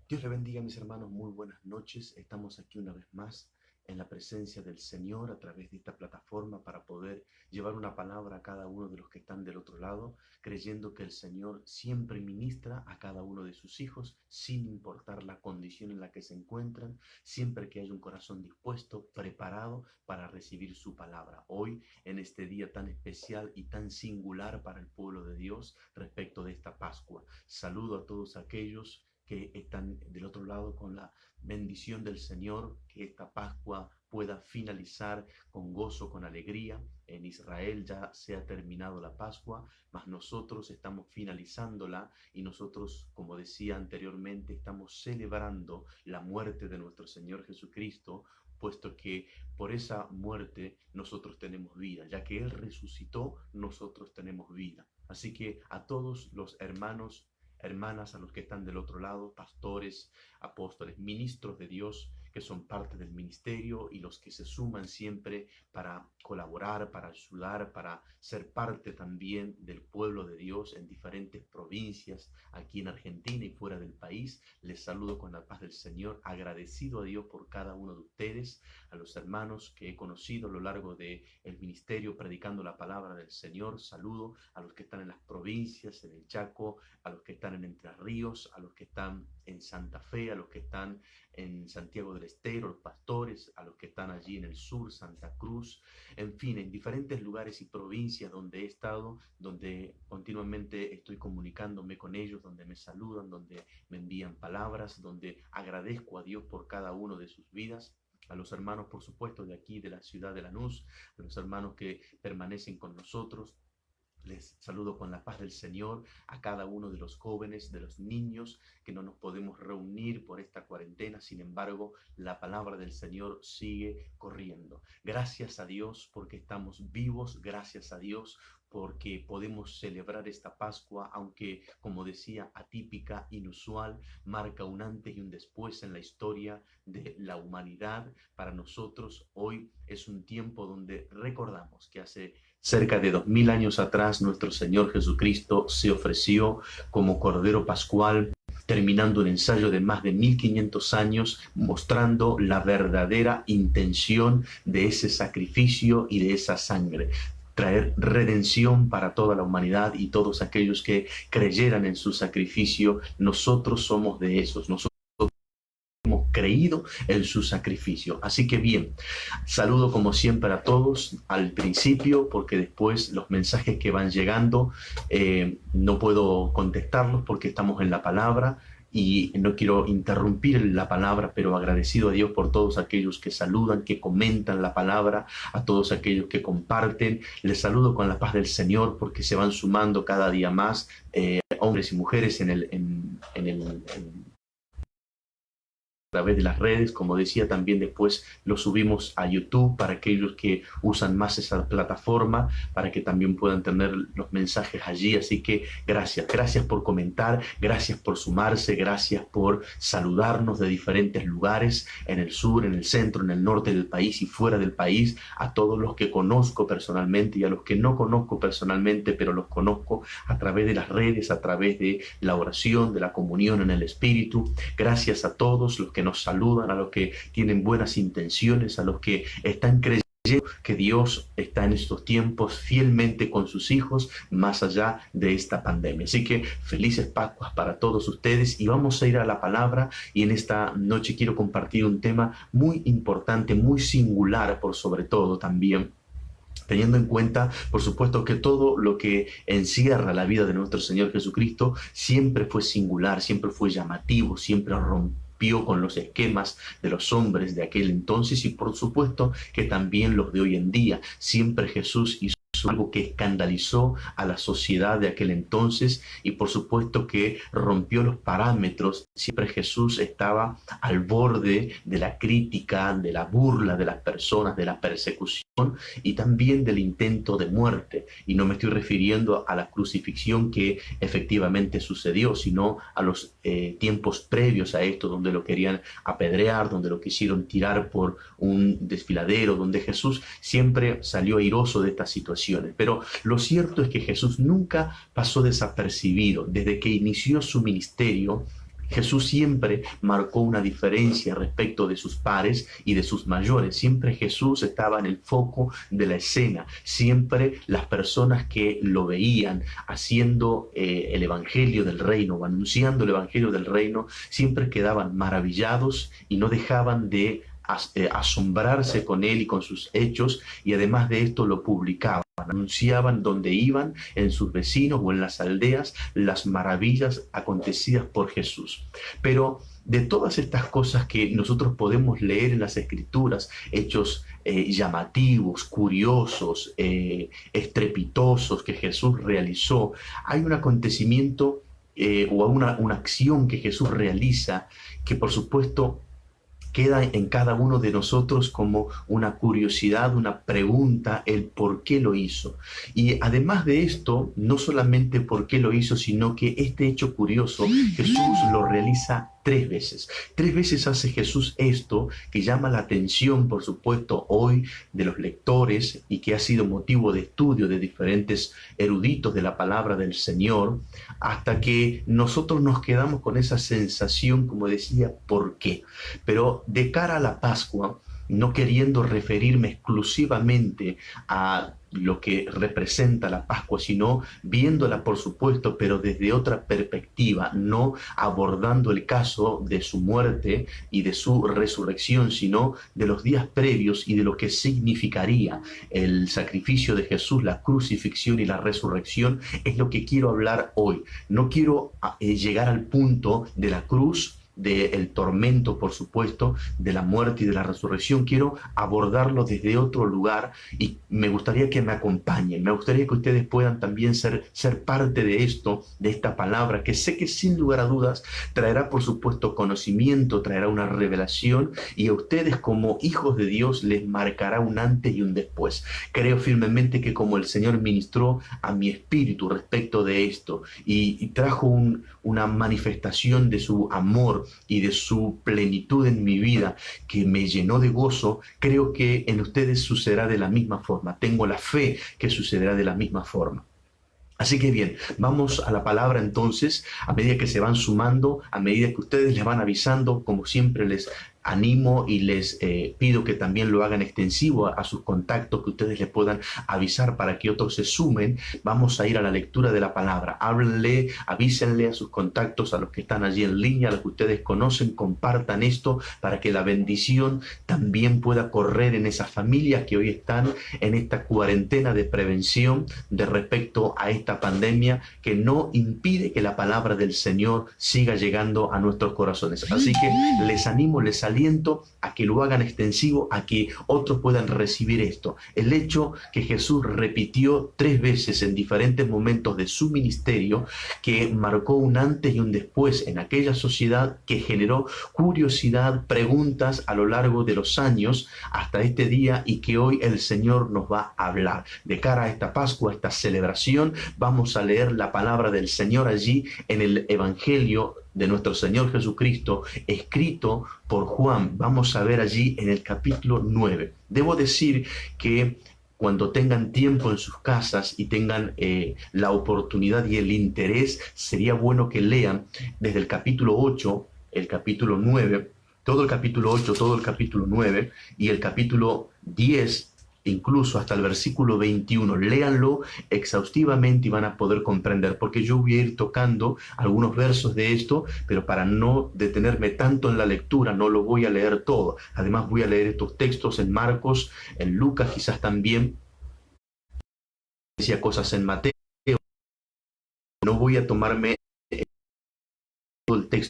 Dios le bendiga, mis hermanos, muy buenas noches. Estamos aquí una vez más en la presencia del Señor a través de esta plataforma para poder llevar una palabra a cada uno de los que están del otro lado, creyendo que el Señor siempre ministra a cada uno de sus hijos, sin importar la condición en la que se encuentran, siempre que haya un corazón dispuesto, preparado para recibir su palabra. Hoy, en este día tan especial y tan singular para el pueblo de Dios respecto de esta Pascua, saludo a todos aquellos que están del otro lado con la bendición del Señor, que esta Pascua pueda finalizar con gozo, con alegría. En Israel ya se ha terminado la Pascua, mas nosotros estamos finalizándola y nosotros, como decía anteriormente, estamos celebrando la muerte de nuestro Señor Jesucristo, puesto que por esa muerte nosotros tenemos vida, ya que Él resucitó, nosotros tenemos vida. Así que a todos los hermanos, hermanas, a los que están del otro lado, pastores, apóstoles, ministros de Dios que son parte del ministerio y los que se suman siempre para colaborar, para ayudar, para ser parte también del pueblo de Dios en diferentes provincias, aquí en Argentina y fuera del país. Les saludo con la paz del Señor, agradecido a Dios por cada uno de ustedes, a los hermanos que he conocido a lo largo del ministerio predicando la palabra del Señor. Saludo a los que están en las provincias, en el Chaco, a los que están en Entre Ríos, a los que están en Santa Fe, a los que están en Santiago del Estero, los pastores, a los que están allí en el sur, Santa Cruz, en fin, en diferentes lugares y provincias donde he estado, donde continuamente estoy comunicándome con ellos, donde me saludan, donde me envían palabras, donde agradezco a Dios por cada uno de sus vidas. A los hermanos, por supuesto, de aquí, de la ciudad de Lanús, a los hermanos que permanecen con nosotros. Les saludo con la paz del Señor a cada uno de los jóvenes, de los niños, que no nos podemos reunir por esta cuarentena. Sin embargo, la palabra del Señor sigue corriendo. Gracias a Dios porque estamos vivos, gracias a Dios porque podemos celebrar esta Pascua, aunque, como decía, atípica, inusual, marca un antes y un después en la historia de la humanidad. Para nosotros hoy es un tiempo donde recordamos que hace cerca de 2000 años atrás, nuestro Señor Jesucristo se ofreció como Cordero Pascual, terminando un ensayo de más de 1500 años, mostrando la verdadera intención de ese sacrificio y de esa sangre. Traer redención para toda la humanidad y todos aquellos que creyeran en su sacrificio. Nosotros somos de esos. Nosotros hemos creído en su sacrificio. Así que bien, saludo como siempre a todos al principio, porque después los mensajes que van llegando no puedo contestarlos porque estamos en la palabra y no quiero interrumpir la palabra, pero agradecido a Dios por todos aquellos que saludan, que comentan la palabra, a todos aquellos que comparten. Les saludo con la paz del Señor porque se van sumando cada día más hombres y mujeres a través de las redes. Como decía, también después lo subimos a YouTube para aquellos que usan más esa plataforma, para que también puedan tener los mensajes allí. Así que gracias por comentar, gracias por sumarse, gracias por saludarnos de diferentes lugares, en el sur, en el centro, en el norte del país y fuera del país, a todos los que conozco personalmente y a los que no conozco personalmente, pero los conozco a través de las redes, a través de la oración, de la comunión en el Espíritu. Gracias a todos los que nos saludan, a los que tienen buenas intenciones, a los que están creyendo que Dios está en estos tiempos fielmente con sus hijos, más allá de esta pandemia. Así que felices Pascuas para todos ustedes y vamos a ir a la palabra. Y en esta noche quiero compartir un tema muy importante, muy singular por sobre todo también, teniendo en cuenta, por supuesto, que todo lo que encierra la vida de nuestro Señor Jesucristo siempre fue singular, siempre fue llamativo, siempre rompió con los esquemas de los hombres de aquel entonces y por supuesto que también los de hoy en día. Siempre Jesús hizo algo que escandalizó a la sociedad de aquel entonces y por supuesto que rompió los parámetros. Siempre Jesús estaba al borde de la crítica, de la burla de las personas, de la persecución y también del intento de muerte. Y no me estoy refiriendo a la crucifixión que efectivamente sucedió, sino a los tiempos previos a esto, donde lo querían apedrear, donde lo quisieron tirar por un desfiladero, donde Jesús siempre salió airoso de estas situaciones. Pero lo cierto es que Jesús nunca pasó desapercibido. Desde que inició su ministerio, Jesús siempre marcó una diferencia respecto de sus pares y de sus mayores. Siempre Jesús estaba en el foco de la escena. Siempre las personas que lo veían haciendo el Evangelio del Reino o anunciando el Evangelio del Reino, siempre quedaban maravillados y no dejaban de asombrarse con él y con sus hechos, y además de esto lo publicaban, anunciaban donde iban, en sus vecinos o en las aldeas, las maravillas acontecidas por Jesús. Pero de todas estas cosas que nosotros podemos leer en las Escrituras, hechos llamativos, curiosos, estrepitosos que Jesús realizó, hay un acontecimiento o una acción que Jesús realiza que por supuesto queda en cada uno de nosotros como una curiosidad, una pregunta, el por qué lo hizo. Y además de esto, no solamente por qué lo hizo, sino que este hecho curioso Jesús lo realiza tres veces. Tres veces hace Jesús esto que llama la atención, por supuesto, hoy de los lectores y que ha sido motivo de estudio de diferentes eruditos de la palabra del Señor, hasta que nosotros nos quedamos con esa sensación, como decía, ¿por qué? Pero de cara a la Pascua, no queriendo referirme exclusivamente a lo que representa la Pascua, sino viéndola, por supuesto, pero desde otra perspectiva, no abordando el caso de su muerte y de su resurrección, sino de los días previos y de lo que significaría el sacrificio de Jesús, la crucifixión y la resurrección, es lo que quiero hablar hoy. No quiero llegar al punto de la cruz, del tormento, por supuesto, de la muerte y de la resurrección. Quiero abordarlo desde otro lugar y me gustaría que me acompañen, me gustaría que ustedes puedan también ser parte de esto, de esta palabra, que sé que sin lugar a dudas traerá, por supuesto, conocimiento, traerá una revelación, y a ustedes como hijos de Dios les marcará un antes y un después. Creo firmemente que como el Señor ministró a mi espíritu respecto de esto y trajo una manifestación de su amor y de su plenitud en mi vida que me llenó de gozo, creo que en ustedes sucederá de la misma forma. Tengo la fe que sucederá de la misma forma. Así que bien, vamos a la palabra entonces, a medida que se van sumando, a medida que ustedes les van avisando, como siempre les animo y les pido que también lo hagan extensivo a sus contactos, que ustedes les puedan avisar para que otros se sumen. Vamos a ir a la lectura de la palabra. Háblenle, avísenle a sus contactos, a los que están allí en línea, a los que ustedes conocen, compartan esto para que la bendición también pueda correr en esas familias que hoy están en esta cuarentena de prevención de respecto a esta pandemia que no impide que la palabra del Señor siga llegando a nuestros corazones. Así que les animo, les aliento a que lo hagan extensivo, a que otros puedan recibir esto. El hecho que Jesús repitió tres veces en diferentes momentos de su ministerio, que marcó un antes y un después en aquella sociedad, que generó curiosidad, preguntas a lo largo de los años hasta este día, y que hoy el Señor nos va a hablar. De cara a esta Pascua, a esta celebración, vamos a leer la palabra del Señor allí en el Evangelio de nuestro Señor Jesucristo, escrito por Juan. Vamos a ver allí en el capítulo 9. Debo decir que cuando tengan tiempo en sus casas y tengan la oportunidad y el interés, sería bueno que lean desde el capítulo 8, el capítulo 9, todo el capítulo 8, todo el capítulo 9 y el capítulo 10, incluso hasta el versículo 21. Léanlo exhaustivamente y van a poder comprender, porque yo voy a ir tocando algunos versos de esto, pero para no detenerme tanto en la lectura, no lo voy a leer todo. Además voy a leer estos textos en Marcos, en Lucas quizás también, decía cosas en Mateo. No voy a tomarme todo el texto,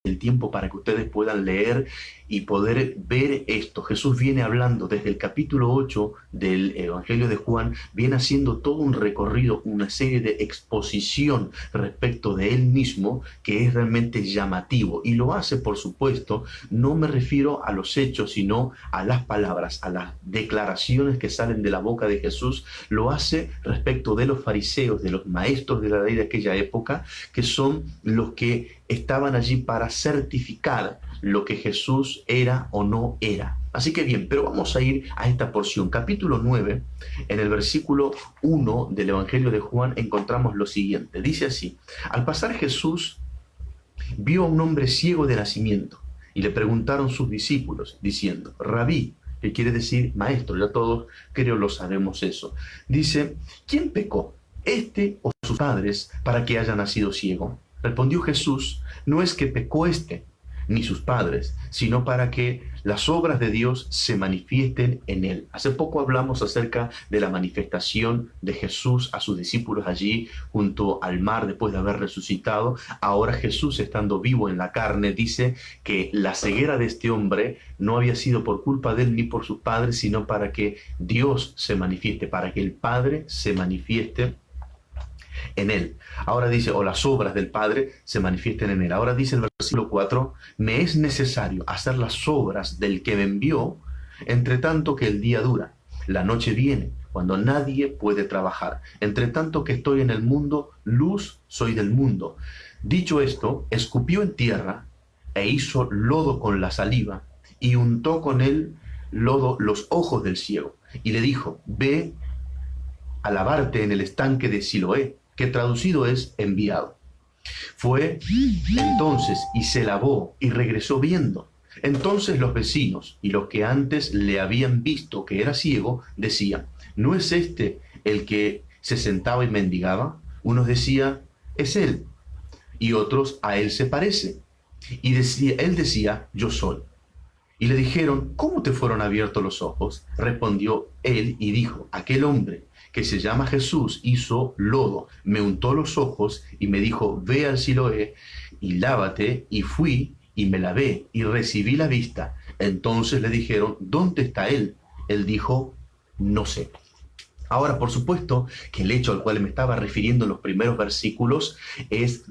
el tiempo para que ustedes puedan leer y poder ver esto. Jesús viene hablando desde el capítulo 8 del Evangelio de Juan, viene haciendo todo un recorrido, una serie de exposición respecto de él mismo que es realmente llamativo, y lo hace, por supuesto, no me refiero a los hechos, sino a las palabras, a las declaraciones que salen de la boca de Jesús. Lo hace respecto de los fariseos, de los maestros de la ley de aquella época, que son los que estaban allí para certificar lo que Jesús era o no era. Así que bien, pero vamos a ir a esta porción. Capítulo 9, en el versículo 1 del Evangelio de Juan encontramos lo siguiente. Dice así: al pasar Jesús vio a un hombre ciego de nacimiento y le preguntaron sus discípulos, diciendo, Rabí, que quiere decir maestro, ya todos creo lo sabemos eso. Dice, ¿quién pecó, este o sus padres, para que haya nacido ciego? Respondió Jesús, no es que pecó este ni sus padres, sino para que las obras de Dios se manifiesten en él. Hace poco hablamos acerca de la manifestación de Jesús a sus discípulos allí junto al mar después de haber resucitado. Ahora Jesús, estando vivo en la carne, dice que la ceguera de este hombre no había sido por culpa de él ni por sus padres, sino para que Dios se manifieste, para que el Padre se manifieste en él. Ahora dice, o las obras del Padre se manifiesten en él. Ahora dice el versículo 4, me es necesario hacer las obras del que me envió, entre tanto que el día dura. La noche viene, cuando nadie puede trabajar. Entre tanto que estoy en el mundo, luz soy del mundo. Dicho esto, escupió en tierra e hizo lodo con la saliva y untó con él lodo los ojos del ciego. Y le dijo, ve a lavarte en el estanque de Siloé, que traducido es enviado. Fue entonces y se lavó y regresó viendo. Entonces los vecinos y los que antes le habían visto que era ciego decían, ¿no es este el que se sentaba y mendigaba? Unos decían, es él, y otros, a él se parece. Y él decía, yo soy. Y le dijeron, ¿cómo te fueron abiertos los ojos? Respondió él y dijo, aquel hombre que se llama Jesús hizo lodo, me untó los ojos y me dijo, ve al Siloé y lávate, y fui y me lavé y recibí la vista. Entonces le dijeron, ¿dónde está él? Él dijo, no sé. Ahora, por supuesto, que el hecho al cual me estaba refiriendo en los primeros versículos es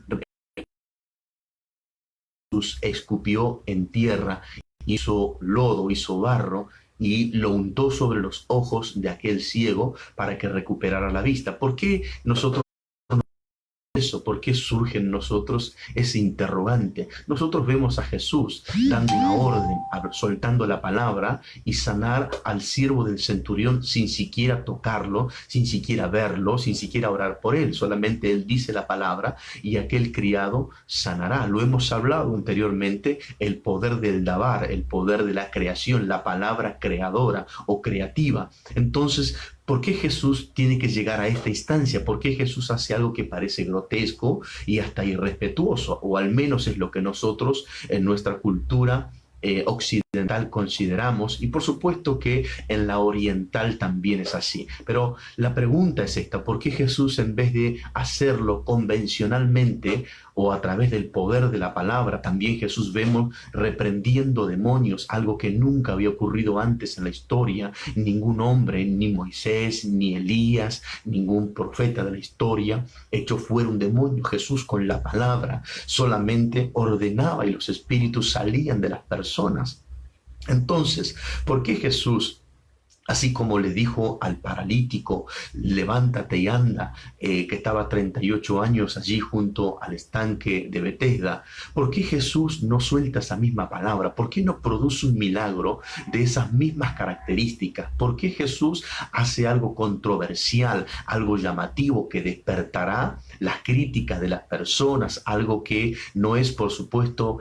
Jesús escupió en tierra, hizo lodo, hizo barro y lo untó sobre los ojos de aquel ciego para que recuperara la vista. ¿Por qué nosotros eso? ¿Por qué surge en nosotros ese interrogante? Nosotros vemos a Jesús dando una orden, soltando la palabra y sanar al siervo del centurión sin siquiera tocarlo, sin siquiera verlo, sin siquiera orar por él. Solamente él dice la palabra y aquel criado sanará. Lo hemos hablado anteriormente, el poder del dabar, el poder de la creación, la palabra creadora o creativa. Entonces, ¿por qué Jesús tiene que llegar a esta instancia? ¿Por qué Jesús hace algo que parece grotesco y hasta irrespetuoso? O al menos es lo que nosotros en nuestra cultura occidental consideramos, y por supuesto que en la oriental también es así. Pero la pregunta es esta: ¿por qué Jesús, en vez de hacerlo convencionalmente o a través del poder de la palabra, también Jesús vemos reprendiendo demonios, algo que nunca había ocurrido antes en la historia? Ningún hombre, ni Moisés, ni Elías, ningún profeta de la historia echó fuera un demonio. Jesús, con la palabra, solamente ordenaba y los espíritus salían de las personas. Entonces, ¿por qué Jesús, así como le dijo al paralítico, levántate y anda, que estaba 38 años allí junto al estanque de Betesda, por qué Jesús no suelta esa misma palabra? ¿Por qué no produce un milagro de esas mismas características? ¿Por qué Jesús hace algo controversial, algo llamativo que despertará las críticas de las personas, algo que no es, por supuesto,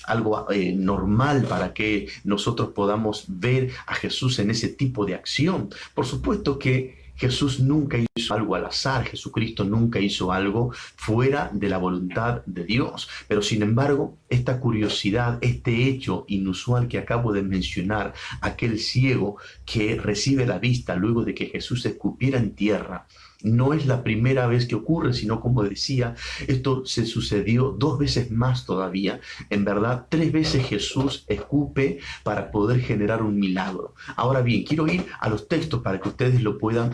algo normal para que nosotros podamos ver a Jesús en ese tipo de acción? Por supuesto que Jesús nunca hizo algo al azar, Jesucristo nunca hizo algo fuera de la voluntad de Dios. Pero sin embargo, esta curiosidad, este hecho inusual que acabo de mencionar, aquel ciego que recibe la vista luego de que Jesús escupiera en tierra, no es la primera vez que ocurre, sino, como decía, esto se sucedió 2 veces más todavía. En verdad, 3 veces Jesús escupe para poder generar un milagro. Ahora bien, quiero ir a los textos para que ustedes lo puedan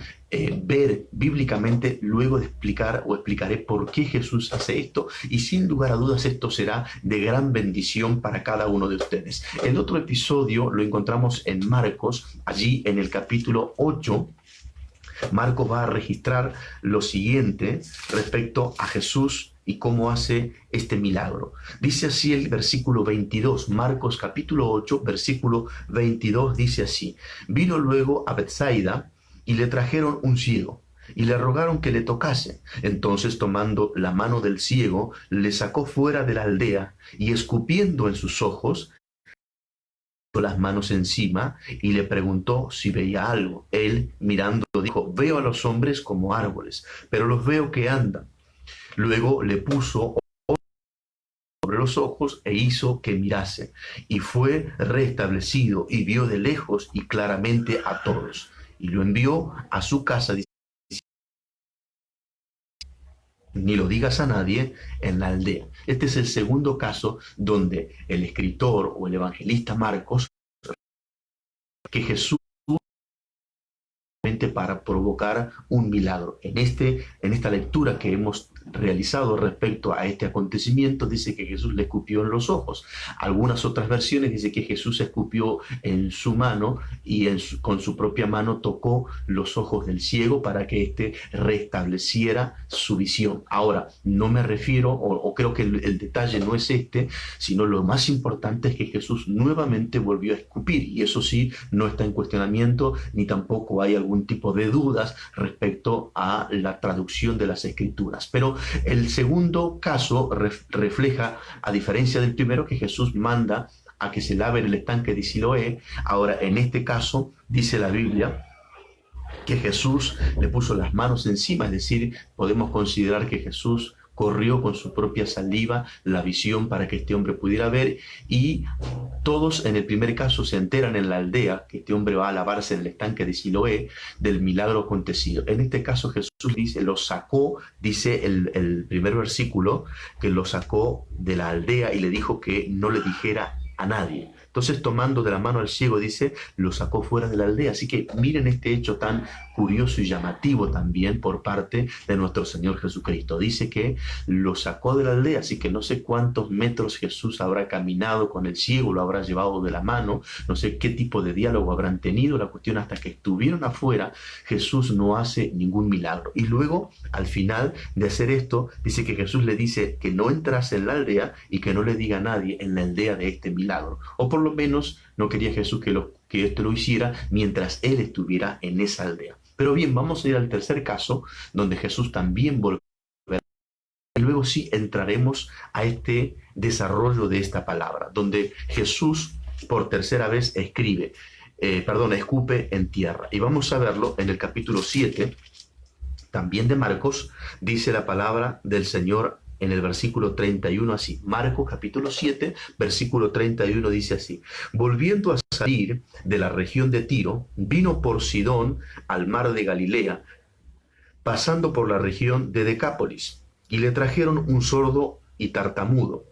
ver bíblicamente. Luego de explicar o explicaré por qué Jesús hace esto, y sin lugar a dudas esto será de gran bendición para cada uno de ustedes. El otro episodio lo encontramos en Marcos, allí en el capítulo 8. Marcos va a registrar lo siguiente respecto a Jesús y cómo hace este milagro. Dice así el versículo 22, Marcos capítulo 8, versículo 22, dice así: vino luego a Betsaida y le trajeron un ciego, y le rogaron que le tocase. Entonces, tomando la mano del ciego, le sacó fuera de la aldea y escupiendo en sus ojos, las manos encima y le preguntó si veía algo. Él, mirando, dijo: veo a los hombres como árboles, pero los veo que andan. Luego le puso sobre los ojos e hizo que mirase, y fue restablecido y vio de lejos y claramente a todos. Y lo envió a su casa diciendo: ni lo digas a nadie en la aldea. Este es el segundo caso donde el escritor o el evangelista Marcos, que Jesús para provocar un milagro. En esta lectura que hemos realizado respecto a este acontecimiento, dice que Jesús le escupió en los ojos. Algunas otras versiones dice que Jesús escupió en su mano y con su propia mano tocó los ojos del ciego para que éste restableciera su visión. Ahora, no me refiero, o creo que el detalle no es este, sino lo más importante es que Jesús nuevamente volvió a escupir, y eso sí, no está en cuestionamiento, ni tampoco hay algún tipo de dudas respecto a la traducción de las escrituras. Pero el segundo caso refleja, a diferencia del primero, que Jesús manda a que se lave en el estanque de Siloé. Ahora, en este caso, dice la Biblia que Jesús le puso las manos encima, es decir, podemos considerar que Jesús corrió con su propia saliva la visión para que este hombre pudiera ver, y todos en el primer caso se enteran en la aldea que este hombre va a lavarse en el estanque de Siloé del milagro acontecido. En este caso Jesús dice, lo sacó, dice el primer versículo, que lo sacó de la aldea y le dijo que no le dijera a nadie. Entonces, tomando de la mano al ciego, dice, lo sacó fuera de la aldea. Así que miren este hecho tan curioso y llamativo también por parte de nuestro Señor Jesucristo. Dice que lo sacó de la aldea, así que no sé cuántos metros Jesús habrá caminado con el ciego, lo habrá llevado de la mano, no sé qué tipo de diálogo habrán tenido. La cuestión, hasta que estuvieron afuera, Jesús no hace ningún milagro. Y luego, al final de hacer esto, dice que Jesús le dice que no entrase en la aldea y que no le diga a nadie en la aldea de este milagro. O por lo menos no quería Jesús que esto lo hiciera mientras él estuviera en esa aldea. Pero bien, vamos a ir al tercer caso, donde Jesús también volverá. Y luego sí entraremos a este desarrollo de esta palabra, donde Jesús por tercera vez escupe en tierra. Y vamos a verlo en el capítulo 7, también de Marcos. Dice la palabra del Señor en el versículo 31 así. Marcos capítulo 7, versículo 31 dice así: volviendo a salir de la región de Tiro, vino por Sidón al mar de Galilea, pasando por la región de Decápolis, y le trajeron un sordo y tartamudo,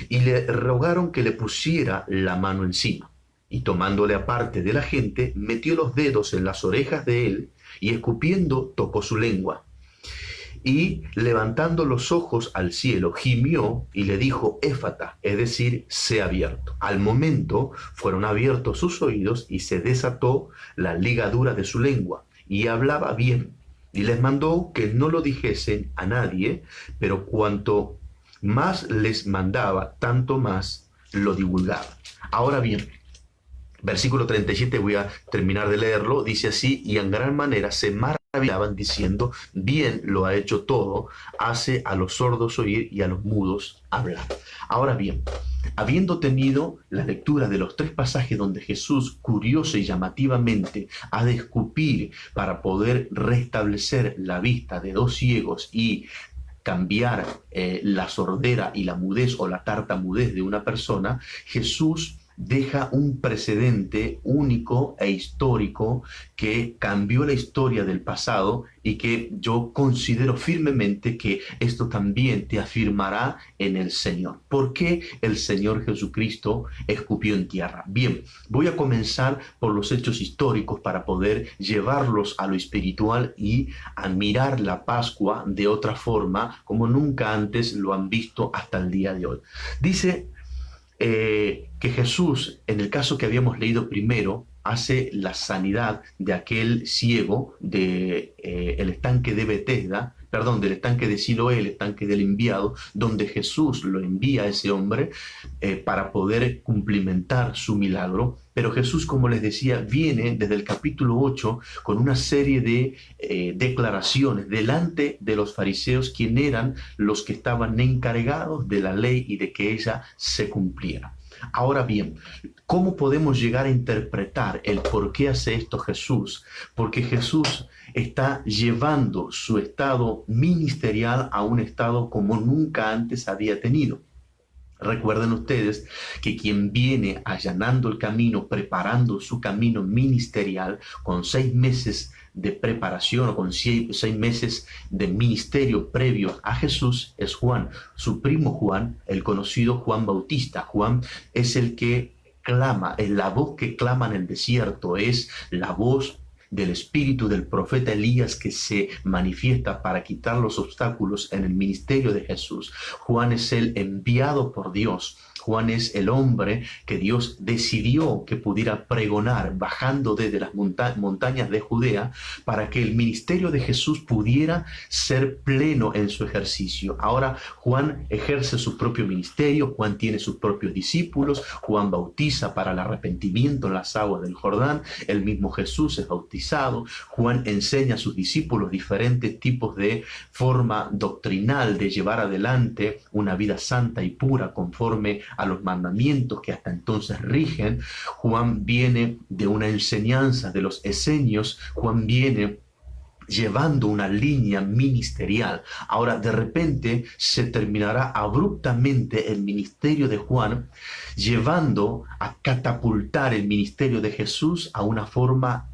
y le rogaron que le pusiera la mano encima. Y tomándole aparte de la gente, metió los dedos en las orejas de él, y escupiendo tocó su lengua. Y levantando los ojos al cielo, gimió y le dijo: éfata, es decir, sé abierto. Al momento fueron abiertos sus oídos y se desató la ligadura de su lengua, y hablaba bien. Y les mandó que no lo dijesen a nadie, pero cuanto más les mandaba, tanto más lo divulgaba. Ahora bien, versículo 37, voy a terminar de leerlo, dice así: y en gran manera se maravillaban diciendo: bien lo ha hecho todo, hace a los sordos oír y a los mudos hablar. Ahora bien, habiendo tenido la lectura de los tres pasajes donde Jesús, curioso y llamativamente, ha de escupir para poder restablecer la vista de dos ciegos y cambiar la sordera y la mudez o la tartamudez de una persona, Jesús deja un precedente único e histórico que cambió la historia del pasado, y que yo considero firmemente que esto también te afirmará en el Señor. ¿Por qué el Señor Jesucristo escupió en tierra? Bien, voy a comenzar por los hechos históricos para poder llevarlos a lo espiritual y a mirar la Pascua de otra forma, como nunca antes lo han visto hasta el día de hoy. Dice que Jesús, en el caso que habíamos leído primero, hace la sanidad de aquel ciego del estanque de Betesda, perdón, del estanque de Siloé, el estanque del enviado, donde Jesús lo envía a ese hombre para poder cumplimentar su milagro. Pero Jesús, como les decía, viene desde el capítulo 8 con una serie de declaraciones delante de los fariseos, quienes eran los que estaban encargados de la ley y de que ella se cumpliera. Ahora bien, ¿cómo podemos llegar a interpretar el por qué hace esto Jesús? Porque Jesús está llevando su estado ministerial a un estado como nunca antes había tenido. Recuerden ustedes que quien viene allanando el camino, preparando su camino ministerial con 6 meses de preparación o con 6 meses de ministerio previo a Jesús es Juan, su primo Juan, el conocido Juan Bautista. Juan es el que clama, es la voz que clama en el desierto, es la voz del espíritu del profeta Elías que se manifiesta para quitar los obstáculos en el ministerio de Jesús. Juan es el enviado por Dios. Juan es el hombre que Dios decidió que pudiera pregonar bajando desde las montañas de Judea para que el ministerio de Jesús pudiera ser pleno en su ejercicio. Ahora Juan ejerce su propio ministerio, Juan tiene sus propios discípulos, Juan bautiza para el arrepentimiento en las aguas del Jordán, el mismo Jesús es bautizado, Juan enseña a sus discípulos diferentes tipos de forma doctrinal de llevar adelante una vida santa y pura conforme a los mandamientos que hasta entonces rigen. Juan viene de una enseñanza de los esenios, Juan viene llevando una línea ministerial. Ahora, de repente, se terminará abruptamente el ministerio de Juan, llevando a catapultar el ministerio de Jesús a una forma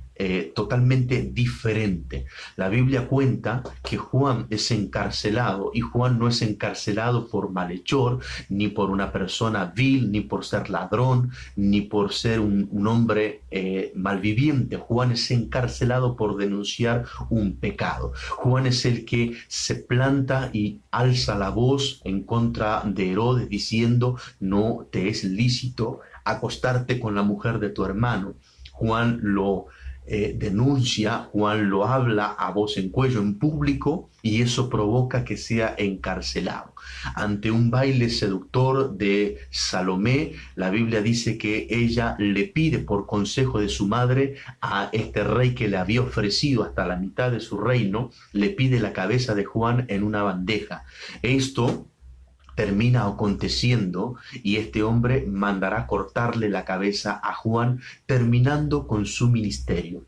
totalmente diferente. La Biblia cuenta que Juan es encarcelado, y Juan no es encarcelado por malhechor, ni por una persona vil, ni por ser ladrón, ni por ser un hombre malviviente. Juan es encarcelado por denunciar un pecado. Juan es el que se planta y alza la voz en contra de Herodes diciendo: no te es lícito acostarte con la mujer de tu hermano. Juan lo denuncia, Juan lo habla a voz en cuello en público, y eso provoca que sea encarcelado. Ante un baile seductor de Salomé, la Biblia dice que ella le pide por consejo de su madre a este rey que le había ofrecido hasta la mitad de su reino, le pide la cabeza de Juan en una bandeja. Esto termina aconteciendo y este hombre mandará cortarle la cabeza a Juan, terminando con su ministerio.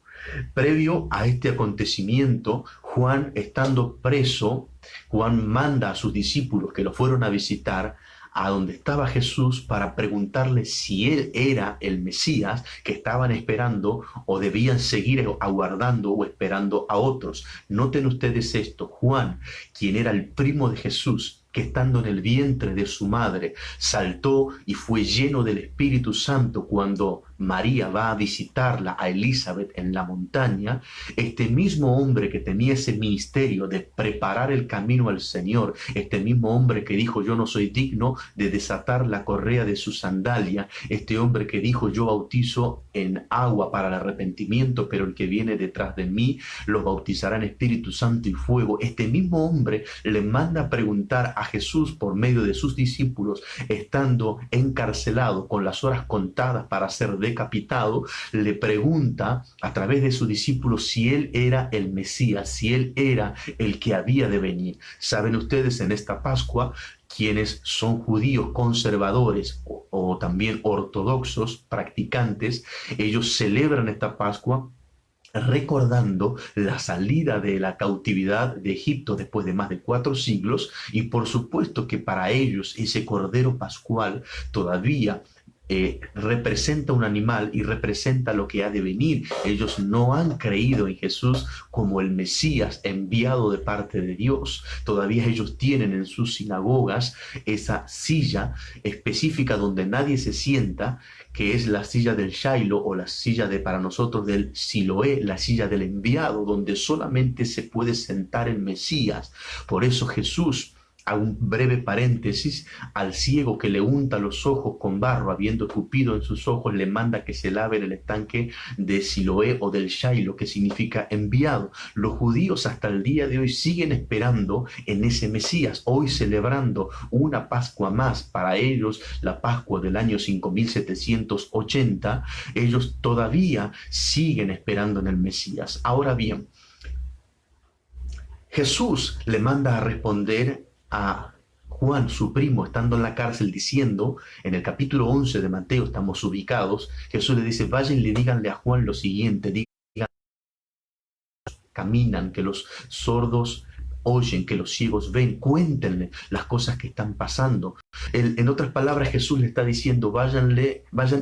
Previo a este acontecimiento, Juan, estando preso, Juan manda a sus discípulos que lo fueron a visitar a donde estaba Jesús para preguntarle si él era el Mesías que estaban esperando o debían seguir aguardando o esperando a otros. Noten ustedes esto: Juan, quien era el primo de Jesús, que estando en el vientre de su madre saltó y fue lleno del Espíritu Santo cuando María va a visitarla a Elizabeth en la montaña, este mismo hombre que tenía ese ministerio de preparar el camino al Señor, este mismo hombre que dijo: yo no soy digno de desatar la correa de su sandalia, este hombre que dijo: yo bautizo en agua para el arrepentimiento, pero el que viene detrás de mí los bautizará en Espíritu Santo y fuego, este mismo hombre le manda a preguntar a Jesús por medio de sus discípulos, estando encarcelado con las horas contadas para ser decapitado, le pregunta a través de sus discípulos si él era el Mesías, si él era el que había de venir. Saben ustedes, en esta Pascua, quienes son judíos conservadores o también ortodoxos practicantes, ellos celebran esta Pascua recordando la salida de la cautividad de Egipto después de más de 4 siglos, y por supuesto que para ellos ese Cordero Pascual todavía representa un animal y representa lo que ha de venir. Ellos no han creído en Jesús como el Mesías enviado de parte de Dios. Todavía ellos tienen en sus sinagogas esa silla específica donde nadie se sienta, que es la silla del Shiloh, o la silla de, para nosotros, del Siloé, la silla del enviado, donde solamente se puede sentar el Mesías. Por eso Jesús, hago un breve paréntesis, al ciego que le unta los ojos con barro, habiendo escupido en sus ojos, le manda que se lave en el estanque de Siloé o del Shailo, que significa enviado. Los judíos hasta el día de hoy siguen esperando en ese Mesías, hoy celebrando una Pascua más. Para ellos, la Pascua del año 5780, ellos todavía siguen esperando en el Mesías. Ahora bien, Jesús le manda a responder a Juan, su primo, estando en la cárcel, diciendo, en el capítulo 11 de Mateo estamos ubicados, Jesús le dice, vayan y le díganle a Juan lo siguiente, digan, caminan, que los sordos oyen, que los ciegos ven, cuéntenle las cosas que están pasando. En otras palabras, Jesús le está diciendo, vayan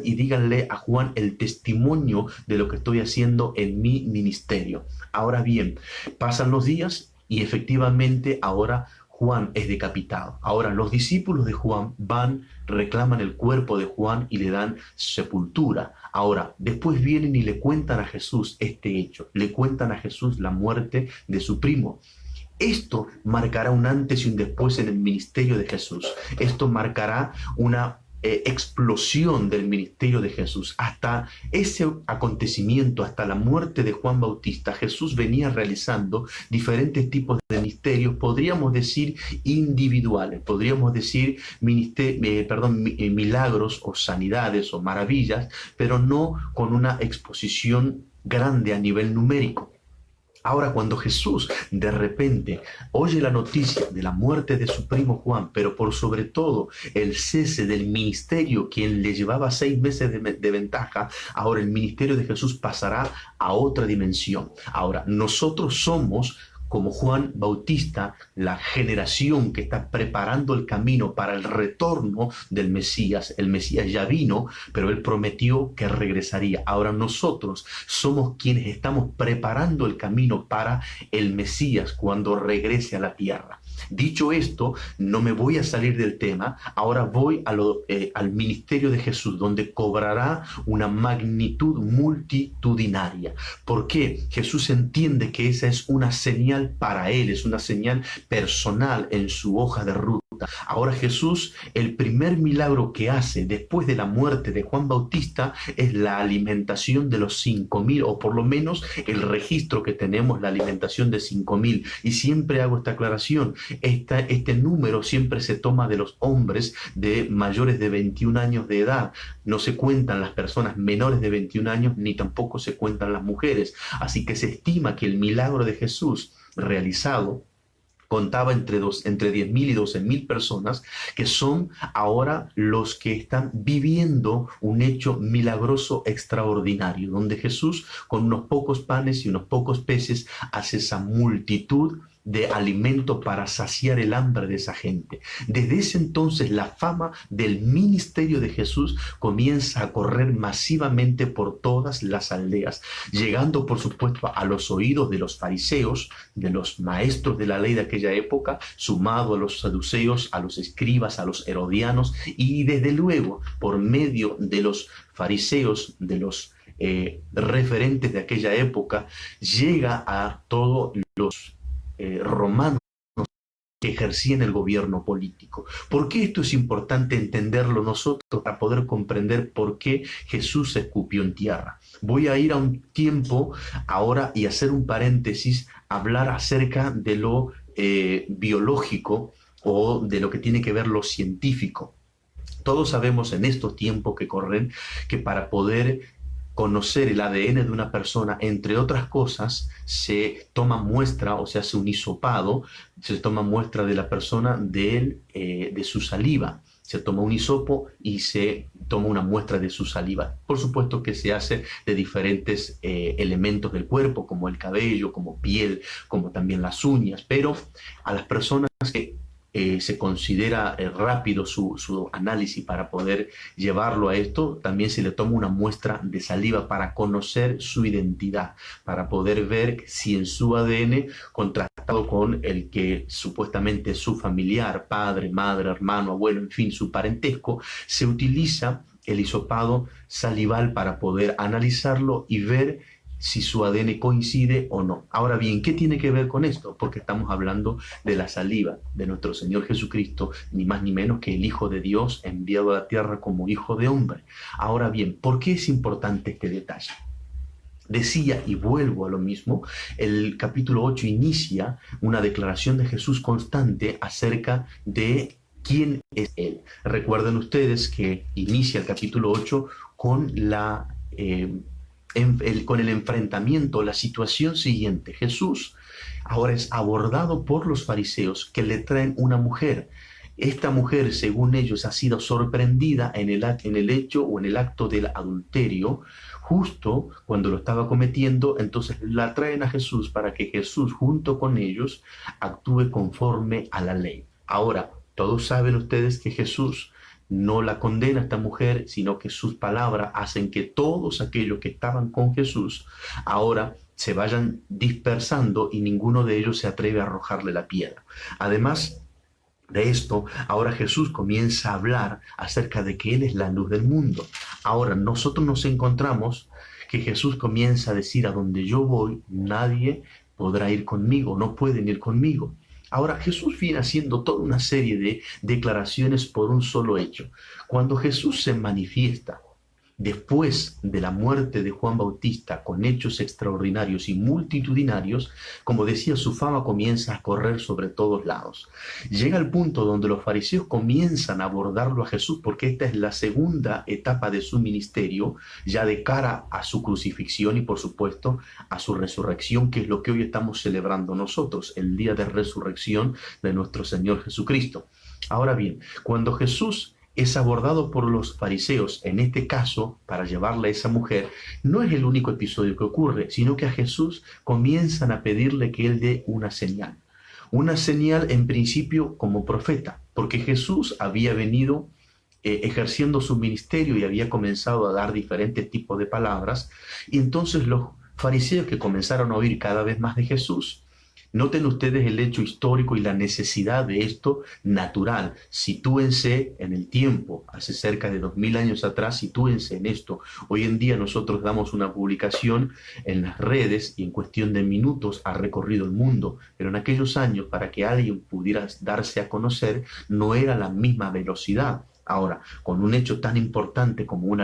y díganle a Juan el testimonio de lo que estoy haciendo en mi ministerio. Ahora bien, pasan los días y efectivamente ahora Juan es decapitado. Ahora los discípulos de Juan van, reclaman el cuerpo de Juan y le dan sepultura. Ahora, después vienen y le cuentan a Jesús este hecho, le cuentan a Jesús la muerte de su primo. Esto marcará un antes y un después en el ministerio de Jesús. Esto marcará una explosión del ministerio de Jesús. Hasta ese acontecimiento, hasta la muerte de Juan Bautista, Jesús venía realizando diferentes tipos de ministerios, podríamos decir individuales, podríamos decir milagros o sanidades o maravillas, pero no con una exposición grande a nivel numérico. Ahora, cuando Jesús de repente oye la noticia de la muerte de su primo Juan, pero por sobre todo el cese del ministerio, quien le llevaba 6 meses de ventaja, ahora el ministerio de Jesús pasará a otra dimensión. Ahora, nosotros somos, como Juan Bautista, la generación que está preparando el camino para el retorno del Mesías. El Mesías ya vino, pero él prometió que regresaría. Ahora nosotros somos quienes estamos preparando el camino para el Mesías cuando regrese a la tierra. Dicho esto, no me voy a salir del tema, ahora voy al ministerio de Jesús, donde cobrará una magnitud multitudinaria. ¿Por qué? Jesús entiende que esa es una señal para él, es una señal personal en su hoja de ruta. Ahora Jesús, el primer milagro que hace después de la muerte de Juan Bautista es la alimentación de los 5.000, o por lo menos el registro que tenemos, la alimentación de 5.000. Y siempre hago esta aclaración, este número siempre se toma de los hombres de mayores de 21 años de edad. No se cuentan las personas menores de 21 años, ni tampoco se cuentan las mujeres. Así que se estima que el milagro de Jesús realizado contaba entre 10.000 y 12.000 personas, que son ahora los que están viviendo un hecho milagroso extraordinario, donde Jesús, con unos pocos panes y unos pocos peces, hace esa multitud de alimento para saciar el hambre de esa gente. Desde ese entonces la fama del ministerio de Jesús comienza a correr masivamente por todas las aldeas, llegando por supuesto a los oídos de los fariseos, de los maestros de la ley de aquella época, sumado a los saduceos, a los escribas, a los herodianos, y desde luego por medio de los fariseos, de los referentes de aquella época, llega a todos los romanos que ejercían el gobierno político. ¿Por qué esto es importante entenderlo nosotros para poder comprender por qué Jesús se escupió en tierra? Voy a ir a un tiempo ahora y hacer un paréntesis, hablar acerca de lo biológico o de lo que tiene que ver lo científico. Todos sabemos en estos tiempos que corren que para poder conocer el ADN de una persona, entre otras cosas, se toma muestra o se hace un hisopado, se toma muestra de la persona de su saliva. Se toma un hisopo y se toma una muestra de su saliva. Por supuesto que se hace de diferentes elementos del cuerpo, como el cabello, como piel, como también las uñas, pero a las personas que se considera rápido su análisis para poder llevarlo a esto, también se le toma una muestra de saliva para conocer su identidad, para poder ver si en su ADN, contrastado con el que supuestamente es su familiar, padre, madre, hermano, abuelo, en fin, su parentesco, se utiliza el hisopado salival para poder analizarlo y ver si su ADN coincide o no. Ahora bien, ¿qué tiene que ver con esto? Porque estamos hablando de la saliva de nuestro Señor Jesucristo, ni más ni menos que el Hijo de Dios enviado a la tierra como Hijo de hombre. Ahora bien, ¿por qué es importante este detalle? Decía, y vuelvo a lo mismo, el capítulo 8 inicia una declaración de Jesús constante acerca de quién es Él. Recuerden ustedes que inicia el capítulo 8 con con el enfrentamiento, la situación siguiente. Jesús ahora es abordado por los fariseos que le traen una mujer. Esta mujer, según ellos, ha sido sorprendida en el hecho o en el acto del adulterio, justo cuando lo estaba cometiendo. Entonces la traen a Jesús para que Jesús, junto con ellos, actúe conforme a la ley. Ahora, todos saben ustedes que Jesús no la condena a esta mujer, sino que sus palabras hacen que todos aquellos que estaban con Jesús ahora se vayan dispersando y ninguno de ellos se atreve a arrojarle la piedra. Además de esto, ahora Jesús comienza a hablar acerca de que Él es la luz del mundo. Ahora nosotros nos encontramos que Jesús comienza a decir: a donde yo voy, nadie podrá ir conmigo, no pueden ir conmigo. Ahora Jesús viene haciendo toda una serie de declaraciones por un solo hecho. Cuando Jesús se manifiesta después de la muerte de Juan Bautista con hechos extraordinarios y multitudinarios, como decía, su fama comienza a correr sobre todos lados. Llega el punto donde los fariseos comienzan a abordarlo a Jesús, porque esta es la segunda etapa de su ministerio, ya de cara a su crucifixión y por supuesto a su resurrección, que es lo que hoy estamos celebrando nosotros, el día de resurrección de nuestro Señor Jesucristo. Ahora bien, cuando Jesús es abordado por los fariseos, en este caso, para llevarle a esa mujer, no es el único episodio que ocurre, sino que a Jesús comienzan a pedirle que Él dé una señal. Una señal en principio como profeta, porque Jesús había venido ejerciendo su ministerio y había comenzado a dar diferentes tipos de palabras, y entonces los fariseos, que comenzaron a oír cada vez más de Jesús, noten ustedes el hecho histórico y la necesidad de esto natural. Sitúense en el tiempo, hace cerca de 2000 años atrás, sitúense en esto. Hoy en día nosotros damos una publicación en las redes y en cuestión de minutos ha recorrido el mundo, pero en aquellos años, para que alguien pudiera darse a conocer, no era la misma velocidad. Ahora, con un hecho tan importante como una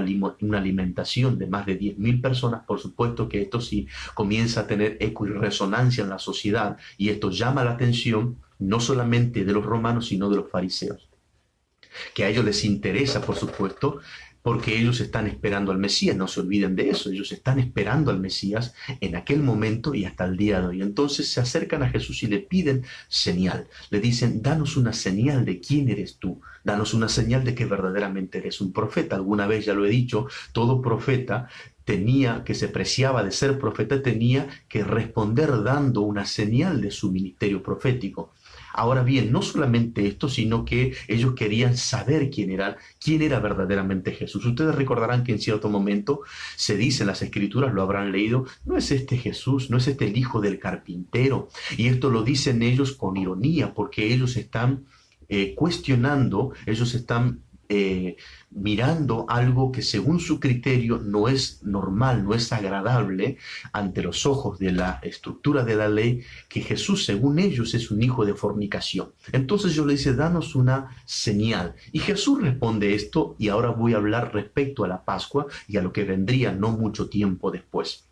alimentación de más de 10.000 personas, por supuesto que esto sí comienza a tener eco y resonancia en la sociedad, y esto llama la atención no solamente de los romanos, sino de los fariseos, que a ellos les interesa, por supuesto, porque ellos están esperando al Mesías. No se olviden de eso, ellos están esperando al Mesías en aquel momento y hasta el día de hoy. Entonces se acercan a Jesús y le piden señal, le dicen: danos una señal de quién eres tú, danos una señal de que verdaderamente eres un profeta. Alguna vez ya lo he dicho, todo profeta que se preciaba de ser profeta, tenía que responder dando una señal de su ministerio profético. Ahora bien, no solamente esto, sino que ellos querían saber quién era verdaderamente Jesús. Ustedes recordarán que en cierto momento se dice en las Escrituras, lo habrán leído: ¿no es este Jesús? ¿No es este el hijo del carpintero? Y esto lo dicen ellos con ironía, porque ellos están cuestionando, ellos están mirando algo que según su criterio no es normal, no es agradable ante los ojos de la estructura de la ley, que Jesús, según ellos, es un hijo de fornicación. Entonces yo le dice: danos una señal. Y Jesús responde esto, y ahora voy a hablar respecto a la Pascua y a lo que vendría no mucho tiempo después.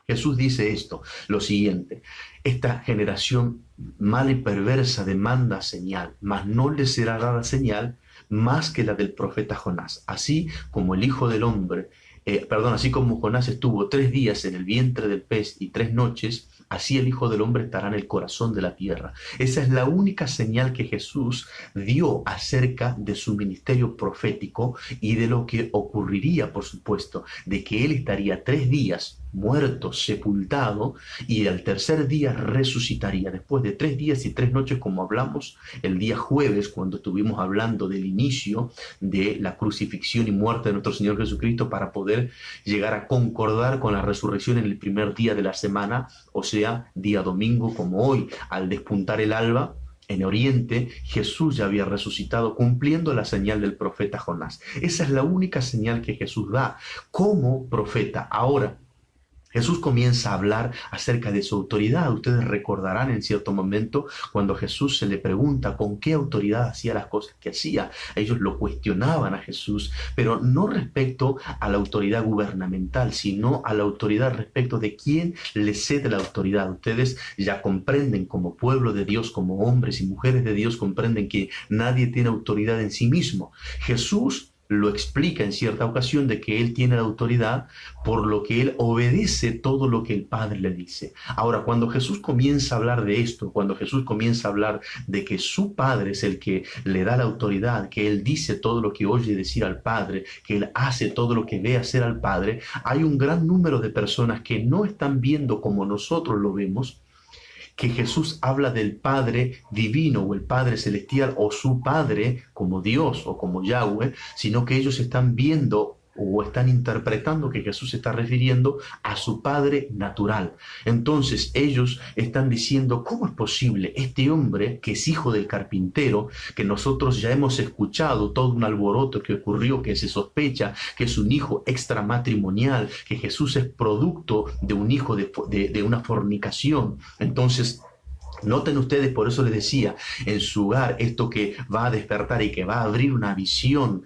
Jesús dice esto, lo siguiente: esta generación mala y perversa demanda señal, mas no le será dada señal más que la del profeta Jonás. Así como el Hijo del Hombre, así como Jonás estuvo 3 días en el vientre del pez y 3 noches, así el Hijo del Hombre estará en el corazón de la tierra. Esa es la única señal que Jesús dio acerca de su ministerio profético y de lo que ocurriría, por supuesto, de que Él estaría 3 días muerto, sepultado, y al tercer día resucitaría. Después de 3 días y 3 noches, como hablamos el día jueves, cuando estuvimos hablando del inicio de la crucifixión y muerte de nuestro Señor Jesucristo, para poder llegar a concordar con la resurrección en el primer día de la semana, o sea, día domingo, como hoy, al despuntar el alba, en Oriente, Jesús ya había resucitado, cumpliendo la señal del profeta Jonás. Esa es la única señal que Jesús da como profeta. Ahora, Jesús comienza a hablar acerca de su autoridad. Ustedes recordarán en cierto momento cuando Jesús se le pregunta con qué autoridad hacía las cosas que hacía. Ellos lo cuestionaban a Jesús, pero no respecto a la autoridad gubernamental, sino a la autoridad respecto de quién le cede la autoridad. Ustedes ya comprenden como pueblo de Dios, como hombres y mujeres de Dios, comprenden que nadie tiene autoridad en sí mismo. Jesús lo explica en cierta ocasión de que él tiene la autoridad por lo que él obedece todo lo que el Padre le dice. Ahora, cuando Jesús comienza a hablar de esto, cuando Jesús comienza a hablar de que su Padre es el que le da la autoridad, que él dice todo lo que oye decir al Padre, que él hace todo lo que ve hacer al Padre, hay un gran número de personas que no están viendo como nosotros lo vemos, que Jesús habla del Padre divino o el Padre celestial o su Padre como Dios o como Yahweh, sino que ellos están viendo o están interpretando que Jesús se está refiriendo a su Padre natural. Entonces ellos están diciendo, ¿cómo es posible este hombre que es hijo del carpintero, que nosotros ya hemos escuchado todo un alboroto que ocurrió, que se sospecha que es un hijo extramatrimonial, que Jesús es producto de un hijo de una fornicación? Entonces, noten ustedes, por eso les decía, en su hogar, esto que va a despertar y que va a abrir una visión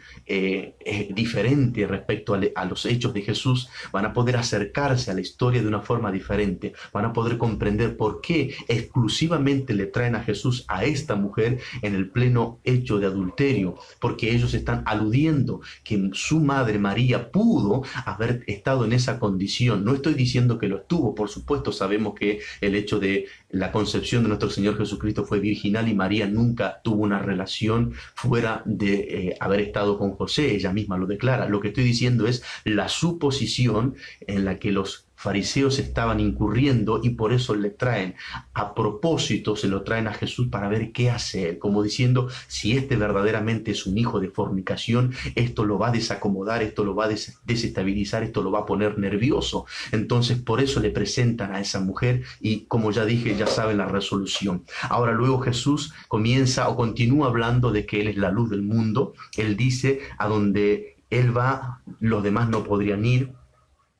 diferente respecto a los hechos de Jesús, van a poder acercarse a la historia de una forma diferente, van a poder comprender por qué exclusivamente le traen a Jesús a esta mujer en el pleno hecho de adulterio, porque ellos están aludiendo que su madre María pudo haber estado en esa condición. No estoy diciendo que lo estuvo, por supuesto sabemos que el hecho de la concepción de nuestro Señor Jesucristo fue virginal y María nunca tuvo una relación fuera de haber estado con José, ella misma lo declara. Lo que estoy diciendo es la suposición en la que los fariseos estaban incurriendo y por eso le traen, a propósito se lo traen a Jesús para ver qué hace él, como diciendo, si este verdaderamente es un hijo de fornicación, esto lo va a desacomodar, esto lo va a desestabilizar, esto lo va a poner nervioso. Entonces por eso le presentan a esa mujer y como ya dije, ya saben la resolución. Ahora luego Jesús comienza o continúa hablando de que él es la luz del mundo. Él dice, a donde él va, los demás no podrían ir.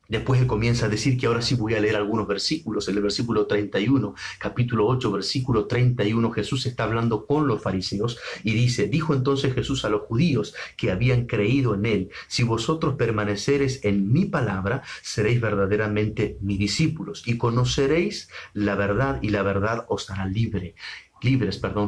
Después él comienza a decir que ahora sí voy a leer algunos versículos. En el versículo 31, capítulo 8, versículo 31, Jesús está hablando con los fariseos y dice, dijo entonces Jesús a los judíos que habían creído en él, si vosotros permanecereis en mi palabra, seréis verdaderamente mis discípulos y conoceréis la verdad y la verdad os hará libres.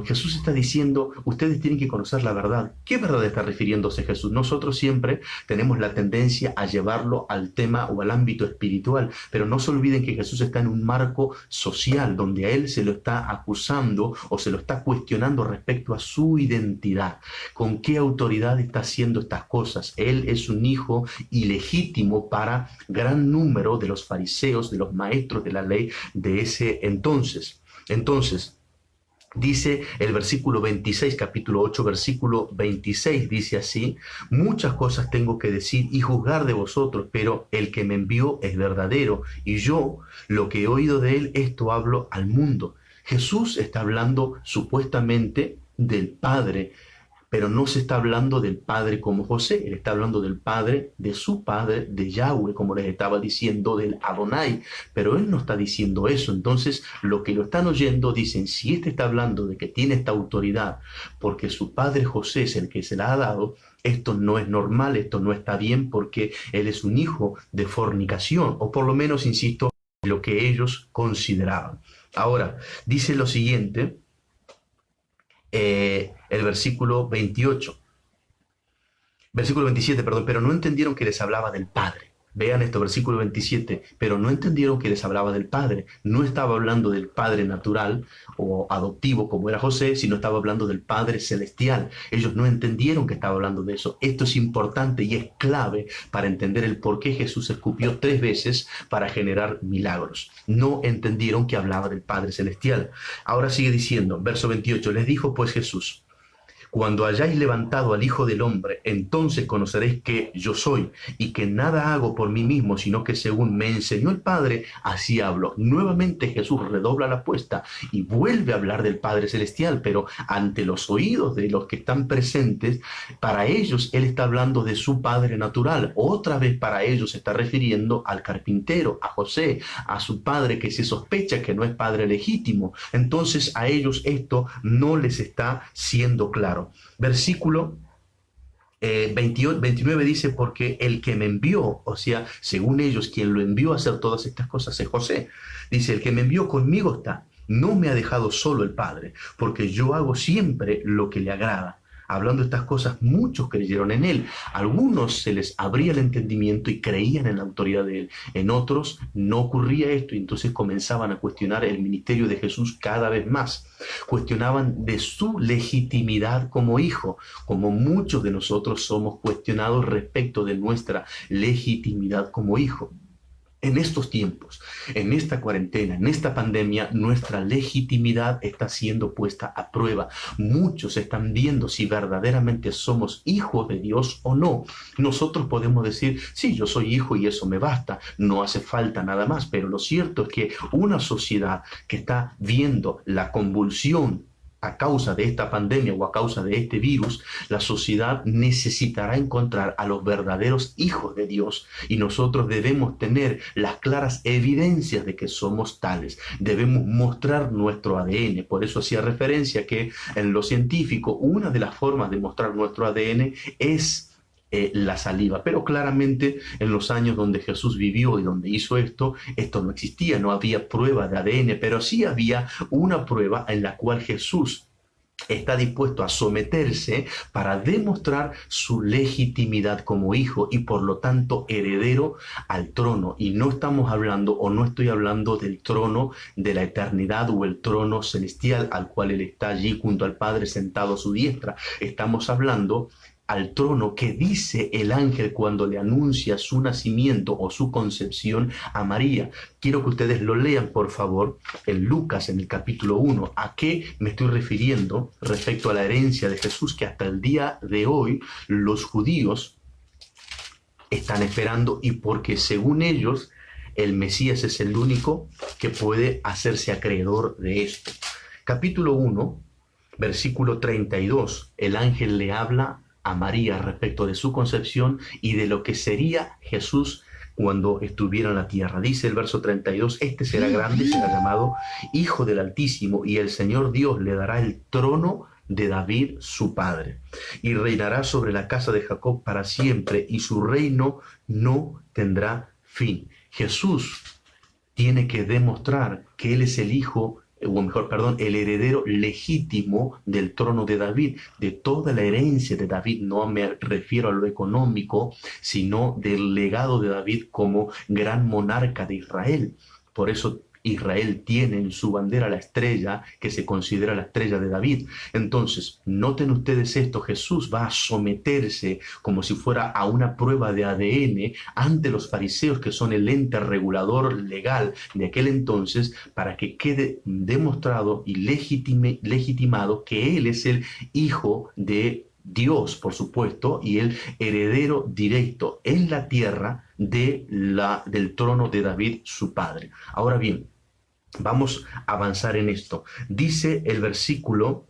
Jesús está diciendo, ustedes tienen que conocer la verdad. ¿Qué verdad está refiriéndose Jesús? Nosotros siempre tenemos la tendencia a llevarlo al tema o al ámbito espiritual, pero no se olviden que Jesús está en un marco social, donde a él se lo está acusando o se lo está cuestionando respecto a su identidad. ¿Con qué autoridad está haciendo estas cosas? Él es un hijo ilegítimo para gran número de los fariseos, de los maestros de la ley de ese entonces. Dice el versículo 26, capítulo 8, versículo 26, dice así, muchas cosas tengo que decir y juzgar de vosotros, pero el que me envió es verdadero, y yo, lo que he oído de él, esto hablo al mundo. Jesús está hablando supuestamente del Padre, pero no se está hablando del Padre como José, él está hablando del Padre, de su Padre, de Yahweh, como les estaba diciendo, del Adonai, pero él no está diciendo eso. Entonces, lo que lo están oyendo dicen, si este está hablando de que tiene esta autoridad, porque su Padre José es el que se la ha dado, esto no es normal, esto no está bien, porque él es un hijo de fornicación, o por lo menos, insisto, lo que ellos consideraban. Ahora, dice lo siguiente, el versículo 28. Versículo 27, perdón, pero no entendieron que les hablaba del Padre. Vean esto, versículo 27, pero no entendieron que les hablaba del Padre. No estaba hablando del Padre natural o adoptivo como era José, sino estaba hablando del Padre celestial. Ellos no entendieron que estaba hablando de eso. Esto es importante y es clave para entender el por qué Jesús escupió 3 veces para generar milagros. No entendieron que hablaba del Padre celestial. Ahora sigue diciendo, verso 28, les dijo pues Jesús, Cuando hayáis levantado al Hijo del Hombre, entonces conoceréis que yo soy y que nada hago por mí mismo, sino que según me enseñó el Padre, así hablo. Nuevamente Jesús redobla la apuesta y vuelve a hablar del Padre Celestial, pero ante los oídos de los que están presentes, para ellos Él está hablando de su Padre natural. Otra vez para ellos se está refiriendo al carpintero, a José, a su padre que se sospecha que no es padre legítimo. Entonces a ellos esto no les está siendo claro. Versículo 29 dice, porque el que me envió, o sea, según ellos, quien lo envió a hacer todas estas cosas es José. Dice, el que me envió conmigo está. No me ha dejado solo el Padre, porque yo hago siempre lo que le agrada. Hablando de estas cosas, muchos creyeron en él. Algunos se les abría el entendimiento y creían en la autoridad de él. En otros no ocurría esto y entonces comenzaban a cuestionar el ministerio de Jesús cada vez más. Cuestionaban de su legitimidad como hijo, como muchos de nosotros somos cuestionados respecto de nuestra legitimidad como hijo. En estos tiempos, en esta cuarentena, en esta pandemia, nuestra legitimidad está siendo puesta a prueba. Muchos están viendo si verdaderamente somos hijos de Dios o no. Nosotros podemos decir, sí, yo soy hijo y eso me basta, no hace falta nada más, pero lo cierto es que una sociedad que está viendo la convulsión a causa de esta pandemia o a causa de este virus, la sociedad necesitará encontrar a los verdaderos hijos de Dios y nosotros debemos tener las claras evidencias de que somos tales. Debemos mostrar nuestro ADN. Por eso hacía referencia que en lo científico una de las formas de mostrar nuestro ADN es la saliva, pero claramente en los años donde Jesús vivió y donde hizo esto no existía, no había prueba de ADN, pero sí había una prueba en la cual Jesús está dispuesto a someterse para demostrar su legitimidad como hijo y por lo tanto heredero al trono. Y no estamos hablando o no estoy hablando del trono de la eternidad o el trono celestial al cual él está allí junto al Padre sentado a su diestra. Estamos hablando al trono que dice el ángel cuando le anuncia su nacimiento o su concepción a María. Quiero que ustedes lo lean, por favor, en Lucas, en el capítulo 1. ¿A qué me estoy refiriendo respecto a la herencia de Jesús que hasta el día de hoy los judíos están esperando y porque según ellos el Mesías es el único que puede hacerse acreedor de esto? Capítulo 1, versículo 32. El ángel le habla a María respecto de su concepción y de lo que sería Jesús cuando estuviera en la tierra. Dice el verso 32, este será grande, será llamado Hijo del Altísimo, y el Señor Dios le dará el trono de David su padre, y reinará sobre la casa de Jacob para siempre, y su reino no tendrá fin. Jesús tiene que demostrar que Él es el Hijo, o mejor, perdón, el heredero legítimo del trono de David, de toda la herencia de David. No me refiero a lo económico, sino del legado de David como gran monarca de Israel. Por eso Israel tiene en su bandera la estrella que se considera la estrella de David. Entonces, noten ustedes esto, Jesús va a someterse como si fuera a una prueba de ADN ante los fariseos, que son el ente regulador legal de aquel entonces, para que quede demostrado y legitimado que Él es el Hijo de Dios, por supuesto, y el heredero directo en la tierra del trono de David, su padre. Ahora bien, vamos a avanzar en esto. Dice el versículo,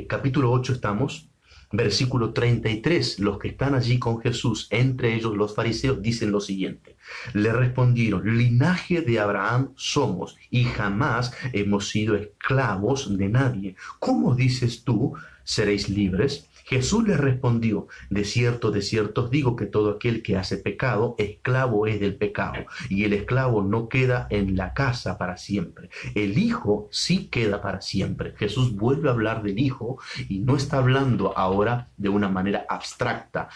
capítulo 8 estamos, versículo 33, los que están allí con Jesús, entre ellos los fariseos, dicen lo siguiente. Le respondieron, linaje de Abraham somos y jamás hemos sido esclavos de nadie. ¿Cómo dices tú, seréis libres? Jesús les respondió, de cierto os digo que todo aquel que hace pecado, esclavo es del pecado, y el esclavo no queda en la casa para siempre. El Hijo sí queda para siempre. Jesús vuelve a hablar del Hijo y no está hablando ahora de una manera abstracta,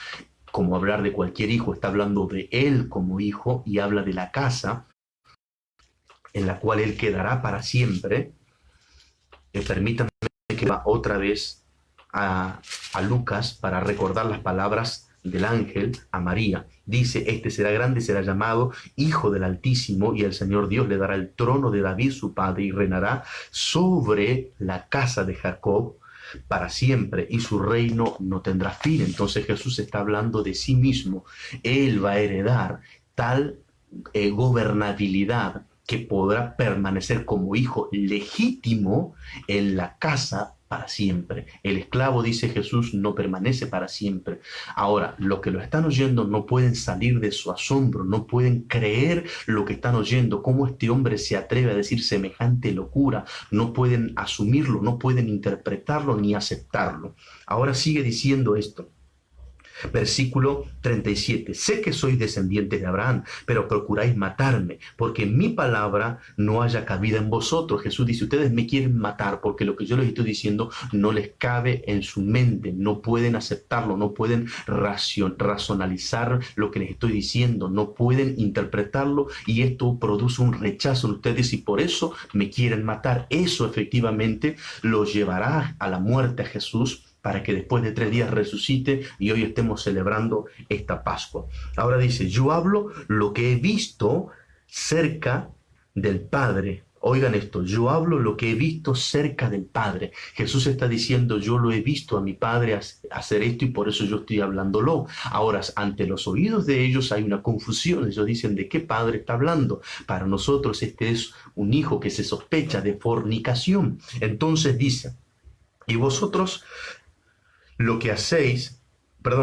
como hablar de cualquier hijo, está hablando de Él como Hijo y habla de la casa en la cual Él quedará para siempre. Permítanme que va otra vez a Lucas para recordar las palabras del ángel a María. Dice, este será grande, será llamado Hijo del Altísimo, y el Señor Dios le dará el trono de David su padre, y reinará sobre la casa de Jacob para siempre y su reino no tendrá fin. Entonces Jesús está hablando de sí mismo. Él va a heredar tal gobernabilidad que podrá permanecer como hijo legítimo en la casa para siempre. El esclavo, dice Jesús, no permanece para siempre. Ahora, los que lo están oyendo no pueden salir de su asombro, no pueden creer lo que están oyendo, cómo este hombre se atreve a decir semejante locura, no pueden asumirlo, no pueden interpretarlo ni aceptarlo. Ahora sigue diciendo esto. Versículo 37. Sé que sois descendientes de Abraham, pero procuráis matarme, porque mi palabra no haya cabida en vosotros. Jesús dice, ustedes me quieren matar porque lo que yo les estoy diciendo no les cabe en su mente, no pueden aceptarlo, no pueden racionalizar lo que les estoy diciendo, no pueden interpretarlo y esto produce un rechazo en ustedes y por eso me quieren matar. Eso efectivamente los llevará a la muerte a Jesús, para que después de 3 días resucite y hoy estemos celebrando esta Pascua. Ahora dice, yo hablo lo que he visto cerca del Padre. Oigan esto, yo hablo lo que he visto cerca del Padre. Jesús está diciendo, yo lo he visto a mi Padre hacer esto y por eso yo estoy hablándolo. Ahora, ante los oídos de ellos hay una confusión. Ellos dicen, ¿de qué Padre está hablando? Para nosotros este es un hijo que se sospecha de fornicación. Entonces dice, y vosotros lo que hacéis,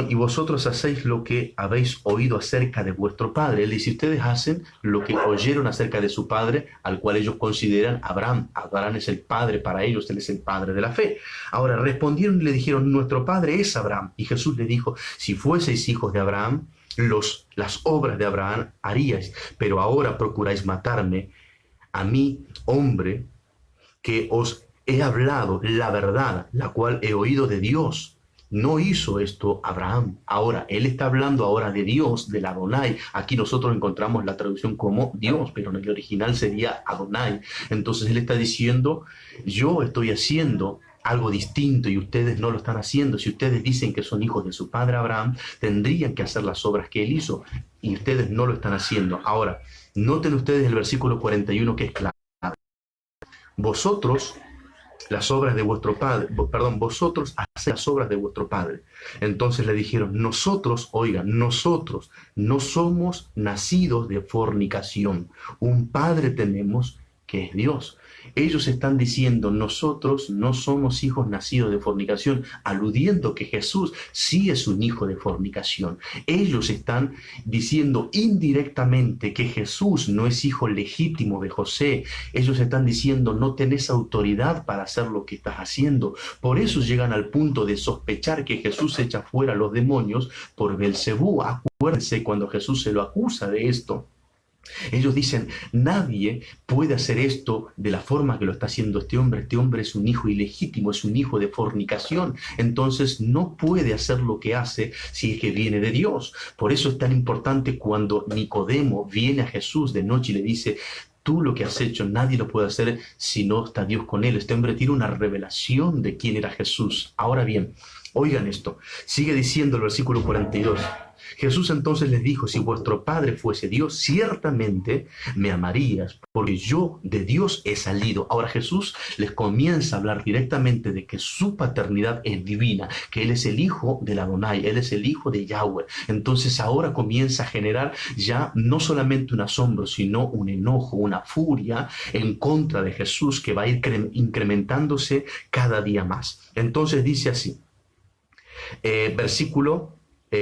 y vosotros hacéis lo que habéis oído acerca de vuestro padre. Él dice, ustedes hacen lo que oyeron acerca de su padre, al cual ellos consideran Abraham. Abraham es el padre para ellos, él es el padre de la fe. Ahora respondieron y le dijeron, nuestro padre es Abraham. Y Jesús le dijo, si fueseis hijos de Abraham, las obras de Abraham haríais, pero ahora procuráis matarme, a mí, hombre, que os he hablado la verdad, la cual he oído de Dios. No hizo esto Abraham. Ahora, él está hablando ahora de Dios, del Adonai. Aquí nosotros encontramos la traducción como Dios, pero en el original sería Adonai. Entonces él está diciendo, yo estoy haciendo algo distinto y ustedes no lo están haciendo. Si ustedes dicen que son hijos de su padre Abraham, tendrían que hacer las obras que él hizo y ustedes no lo están haciendo. Ahora, noten ustedes el versículo 41 que es claro. Vosotros las obras de vuestro padre, vosotros hacéis las obras de vuestro padre. Entonces le dijeron, nosotros, oigan, nosotros no somos nacidos de fornicación. Un padre tenemos que es Dios. Ellos están diciendo, nosotros no somos hijos nacidos de fornicación, aludiendo que Jesús sí es un hijo de fornicación. Ellos están diciendo indirectamente que Jesús no es hijo legítimo de José. Ellos están diciendo, no tenés autoridad para hacer lo que estás haciendo. Por eso llegan al punto de sospechar que Jesús echa fuera a los demonios por Belcebú. Acuérdense cuando Jesús se lo acusa de esto. Ellos dicen, nadie puede hacer esto de la forma que lo está haciendo este hombre. Este hombre es un hijo ilegítimo, es un hijo de fornicación. Entonces no puede hacer lo que hace si es que viene de Dios. Por eso es tan importante cuando Nicodemo viene a Jesús de noche y le dice, tú lo que has hecho, nadie lo puede hacer si no está Dios con él. Este hombre tiene una revelación de quién era Jesús. Ahora bien, oigan esto. Sigue diciendo el versículo 42. Jesús entonces les dijo, si vuestro Padre fuese Dios, ciertamente me amarías, porque yo de Dios he salido. Ahora Jesús les comienza a hablar directamente de que su paternidad es divina, que Él es el hijo del Adonai, Él es el hijo de Yahweh. Entonces ahora comienza a generar ya no solamente un asombro, sino un enojo, una furia en contra de Jesús que va a ir incrementándose cada día más. Entonces dice así, versículo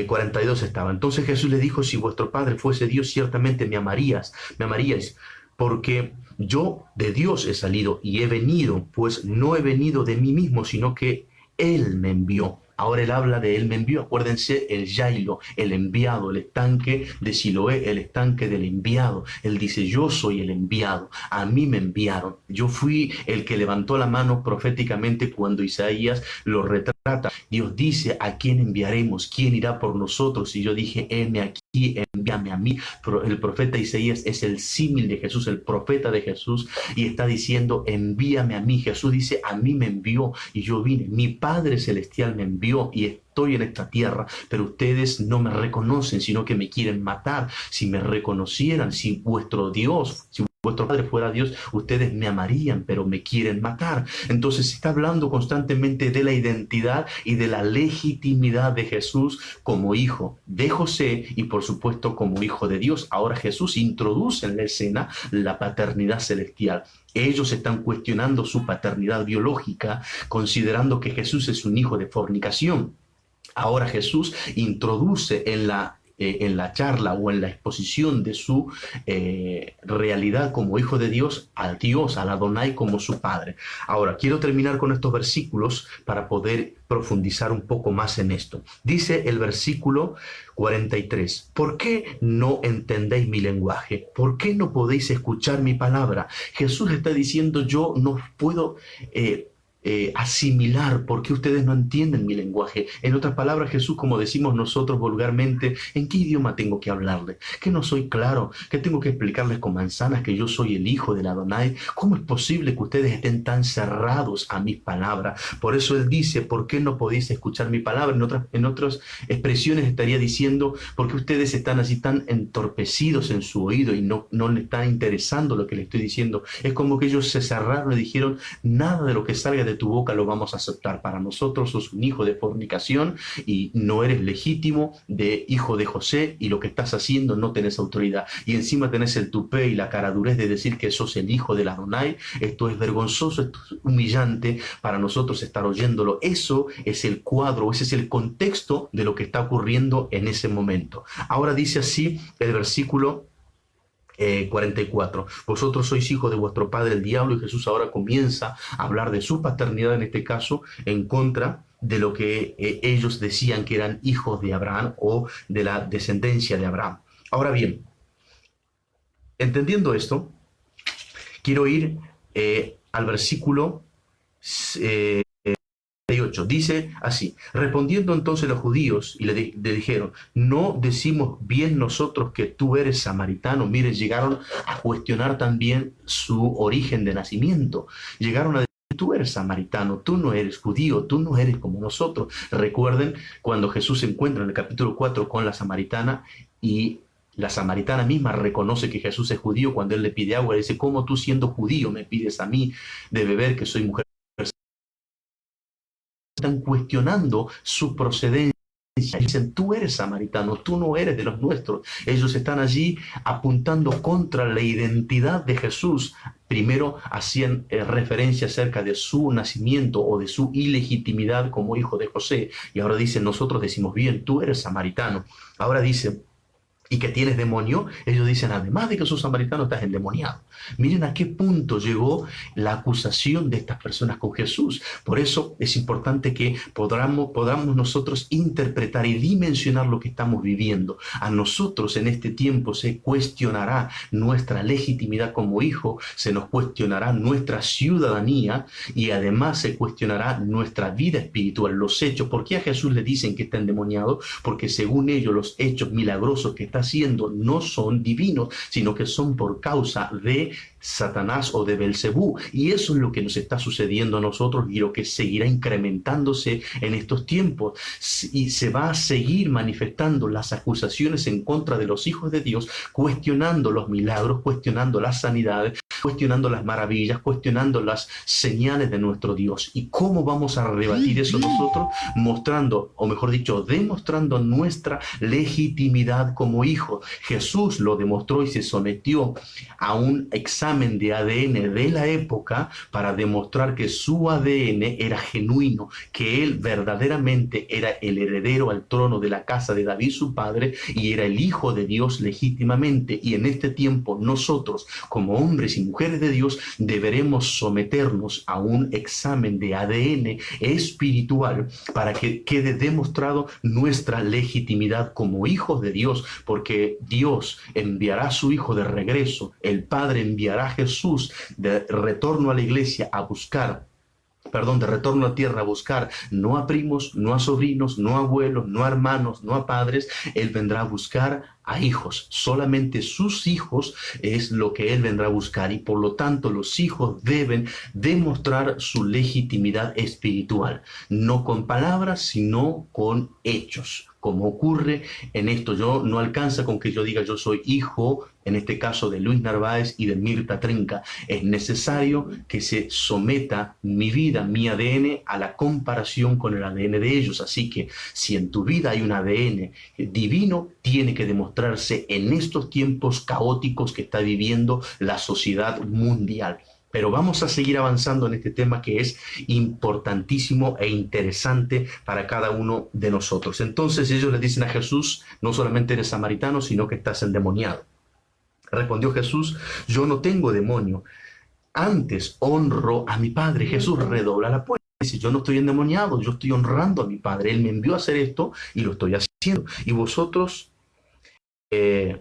42 estaba. Entonces Jesús le dijo, si vuestro Padre fuese Dios, ciertamente me amaríais, porque yo de Dios he salido y he venido, pues no he venido de mí mismo, sino que Él me envió. Ahora él habla de él me envió. Acuérdense, el Yailo, el enviado, el estanque de Siloé, el estanque del enviado. Él dice, yo soy el enviado, a mí me enviaron. Yo fui el que levantó la mano proféticamente cuando Isaías lo retrata. Dios dice, ¿a quién enviaremos? ¿Quién irá por nosotros? Y yo dije, heme aquí, envíame a mí. Pero el profeta Isaías es el símil de Jesús, el profeta de Jesús, y está diciendo, envíame a mí. Jesús dice, a mí me envió y yo vine. Mi Padre Celestial me envió y estoy en esta tierra, pero ustedes no me reconocen, sino que me quieren matar. Si me reconocieran, si vuestro Dios, si vuestro padre fuera Dios, ustedes me amarían, pero me quieren matar. Entonces se está hablando constantemente de la identidad y de la legitimidad de Jesús como hijo de José y por supuesto como hijo de Dios. Ahora Jesús introduce en la escena la paternidad celestial. Ellos están cuestionando su paternidad biológica, considerando que Jesús es un hijo de fornicación. Ahora Jesús introduce en la charla o en la exposición de su realidad como hijo de Dios, al Dios, al Adonai como su padre. Ahora, quiero terminar con estos versículos para poder profundizar un poco más en esto. Dice el versículo 43, ¿por qué no entendéis mi lenguaje? ¿Por qué no podéis escuchar mi palabra? Jesús está diciendo, yo no puedo asimilar por qué ustedes no entienden mi lenguaje. En otras palabras, Jesús, como decimos nosotros vulgarmente, ¿en qué idioma tengo que hablarles? ¿Que no soy claro? ¿Que tengo que explicarles con manzanas que yo soy el hijo del Adonai? ¿Cómo es posible que ustedes estén tan cerrados a mis palabras? Por eso Él dice, ¿por qué no podéis escuchar mi palabra? En otras expresiones estaría diciendo, ¿por qué ustedes están así tan entorpecidos en su oído y no le está interesando lo que le estoy diciendo? Es como que ellos se cerraron y dijeron, nada de lo que salga de tu boca lo vamos a aceptar. Para nosotros sos un hijo de fornicación y no eres legítimo de hijo de José y lo que estás haciendo no tenés autoridad. Y encima tenés el tupé y la caradurez de decir que sos el hijo del Adonai. Esto es vergonzoso, esto es humillante para nosotros estar oyéndolo. Eso es el cuadro, ese es el contexto de lo que está ocurriendo en ese momento. Ahora dice así el versículo 44. Vosotros sois hijos de vuestro padre el diablo, y Jesús ahora comienza a hablar de su paternidad, en este caso, en contra de lo que ellos decían que eran hijos de Abraham o de la descendencia de Abraham. Ahora bien, entendiendo esto, quiero ir al versículo 8. Dice así, respondiendo entonces los judíos y le dijeron, ¿no decimos bien nosotros que tú eres samaritano? Miren, llegaron a cuestionar también su origen de nacimiento. Llegaron a decir, tú eres samaritano, tú no eres judío, tú no eres como nosotros. Recuerden cuando Jesús se encuentra en el capítulo 4 con la samaritana y la samaritana misma reconoce que Jesús es judío cuando él le pide agua. Le dice, ¿cómo tú siendo judío me pides a mí de beber que soy mujer? Están cuestionando su procedencia. Dicen, tú eres samaritano, tú no eres de los nuestros. Ellos están allí apuntando contra la identidad de Jesús. Primero hacían referencia acerca de su nacimiento o de su ilegitimidad como hijo de José. Y ahora dicen, nosotros decimos bien, tú eres samaritano. Ahora dicen, y que tienes demonio, ellos dicen, además de que sos samaritano, estás endemoniado. Miren a qué punto llegó la acusación de estas personas con Jesús. Por eso es importante que podamos nosotros interpretar y dimensionar lo que estamos viviendo. A nosotros en este tiempo se cuestionará nuestra legitimidad como hijo, se nos cuestionará nuestra ciudadanía y además se cuestionará nuestra vida espiritual, los hechos. ¿Por qué a Jesús le dicen que está endemoniado? Porque según ellos los hechos milagrosos que está haciendo no son divinos, sino que son por causa de Satanás o de Belcebú. Y eso es lo que nos está sucediendo a nosotros y lo que seguirá incrementándose en estos tiempos. Y se va a seguir manifestando las acusaciones en contra de los hijos de Dios, cuestionando los milagros, cuestionando las sanidades, cuestionando las maravillas, cuestionando las señales de nuestro Dios. ¿Y cómo vamos a rebatir eso nosotros? Mostrando, o mejor dicho, demostrando nuestra legitimidad como hijos. Jesús lo demostró y se sometió a un examen de ADN de la época para demostrar que su ADN era genuino, que él verdaderamente era el heredero al trono de la casa de David, su padre, y era el hijo de Dios legítimamente. Y en este tiempo nosotros, como hombres y mujeres de Dios, deberemos someternos a un examen de ADN espiritual para que quede demostrado nuestra legitimidad como hijos de Dios, porque Dios enviará a su Hijo de regreso, el Padre enviará a Jesús de retorno a la iglesia a buscar, de retorno a tierra a buscar, no a primos, no a sobrinos, no a abuelos, no a hermanos, no a padres. Él vendrá a buscar a hijos. Solamente sus hijos es lo que Él vendrá a buscar, y por lo tanto los hijos deben demostrar su legitimidad espiritual, no con palabras, sino con hechos. como ocurre en esto. Yo no alcanza con que yo diga yo soy hijo, en este caso de Luis Narváez y de Mirta Trinca. Es necesario que se someta mi vida, mi ADN, a la comparación con el ADN de ellos. Así que si en tu vida hay un ADN divino, tiene que demostrarse en estos tiempos caóticos que está viviendo la sociedad mundial. Pero vamos a seguir avanzando en este tema que es importantísimo e interesante para cada uno de nosotros. Entonces ellos le dicen a Jesús, no solamente eres samaritano, sino que estás endemoniado. Respondió Jesús, yo no tengo demonio, antes honro a mi Padre. Jesús redobla la apuesta. Dice, yo no estoy endemoniado, yo estoy honrando a mi Padre. Él me envió a hacer esto y lo estoy haciendo. Eh,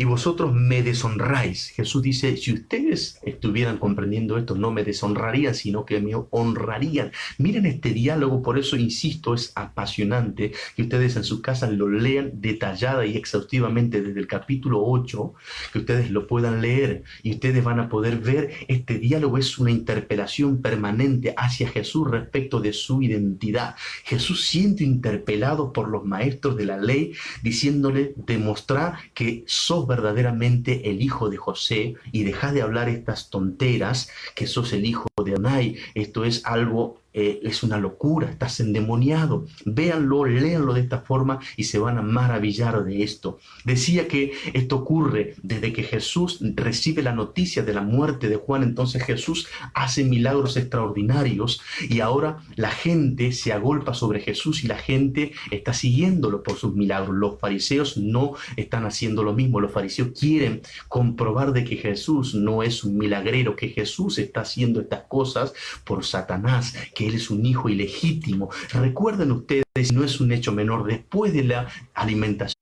y vosotros me deshonráis. Jesús dice, si ustedes estuvieran comprendiendo esto, no me deshonrarían, sino que me honrarían. Miren este diálogo, por eso insisto, es apasionante que ustedes en sus casas lo lean detallada y exhaustivamente desde el capítulo 8, que ustedes lo puedan leer y ustedes van a poder ver este diálogo. Es una interpelación permanente hacia Jesús respecto de su identidad. Jesús siendo interpelado por los maestros de la ley, diciéndole, demostrar que sos verdaderamente el hijo de José y deja de hablar estas tonteras, que sos el hijo de Adonai. Esto es algo, es una locura, estás endemoniado. Véanlo, léanlo de esta forma y se van a maravillar de esto. Decía que esto ocurre desde que Jesús recibe la noticia de la muerte de Juan. Entonces Jesús hace milagros extraordinarios y ahora la gente se agolpa sobre Jesús y la gente está siguiéndolo por sus milagros. Los fariseos no están haciendo lo mismo. Los fariseos quieren comprobar de que Jesús no es un milagrero, que Jesús está haciendo estas cosas por Satanás, que él es un hijo ilegítimo. Recuerden ustedes, no es un hecho menor, después de la alimentación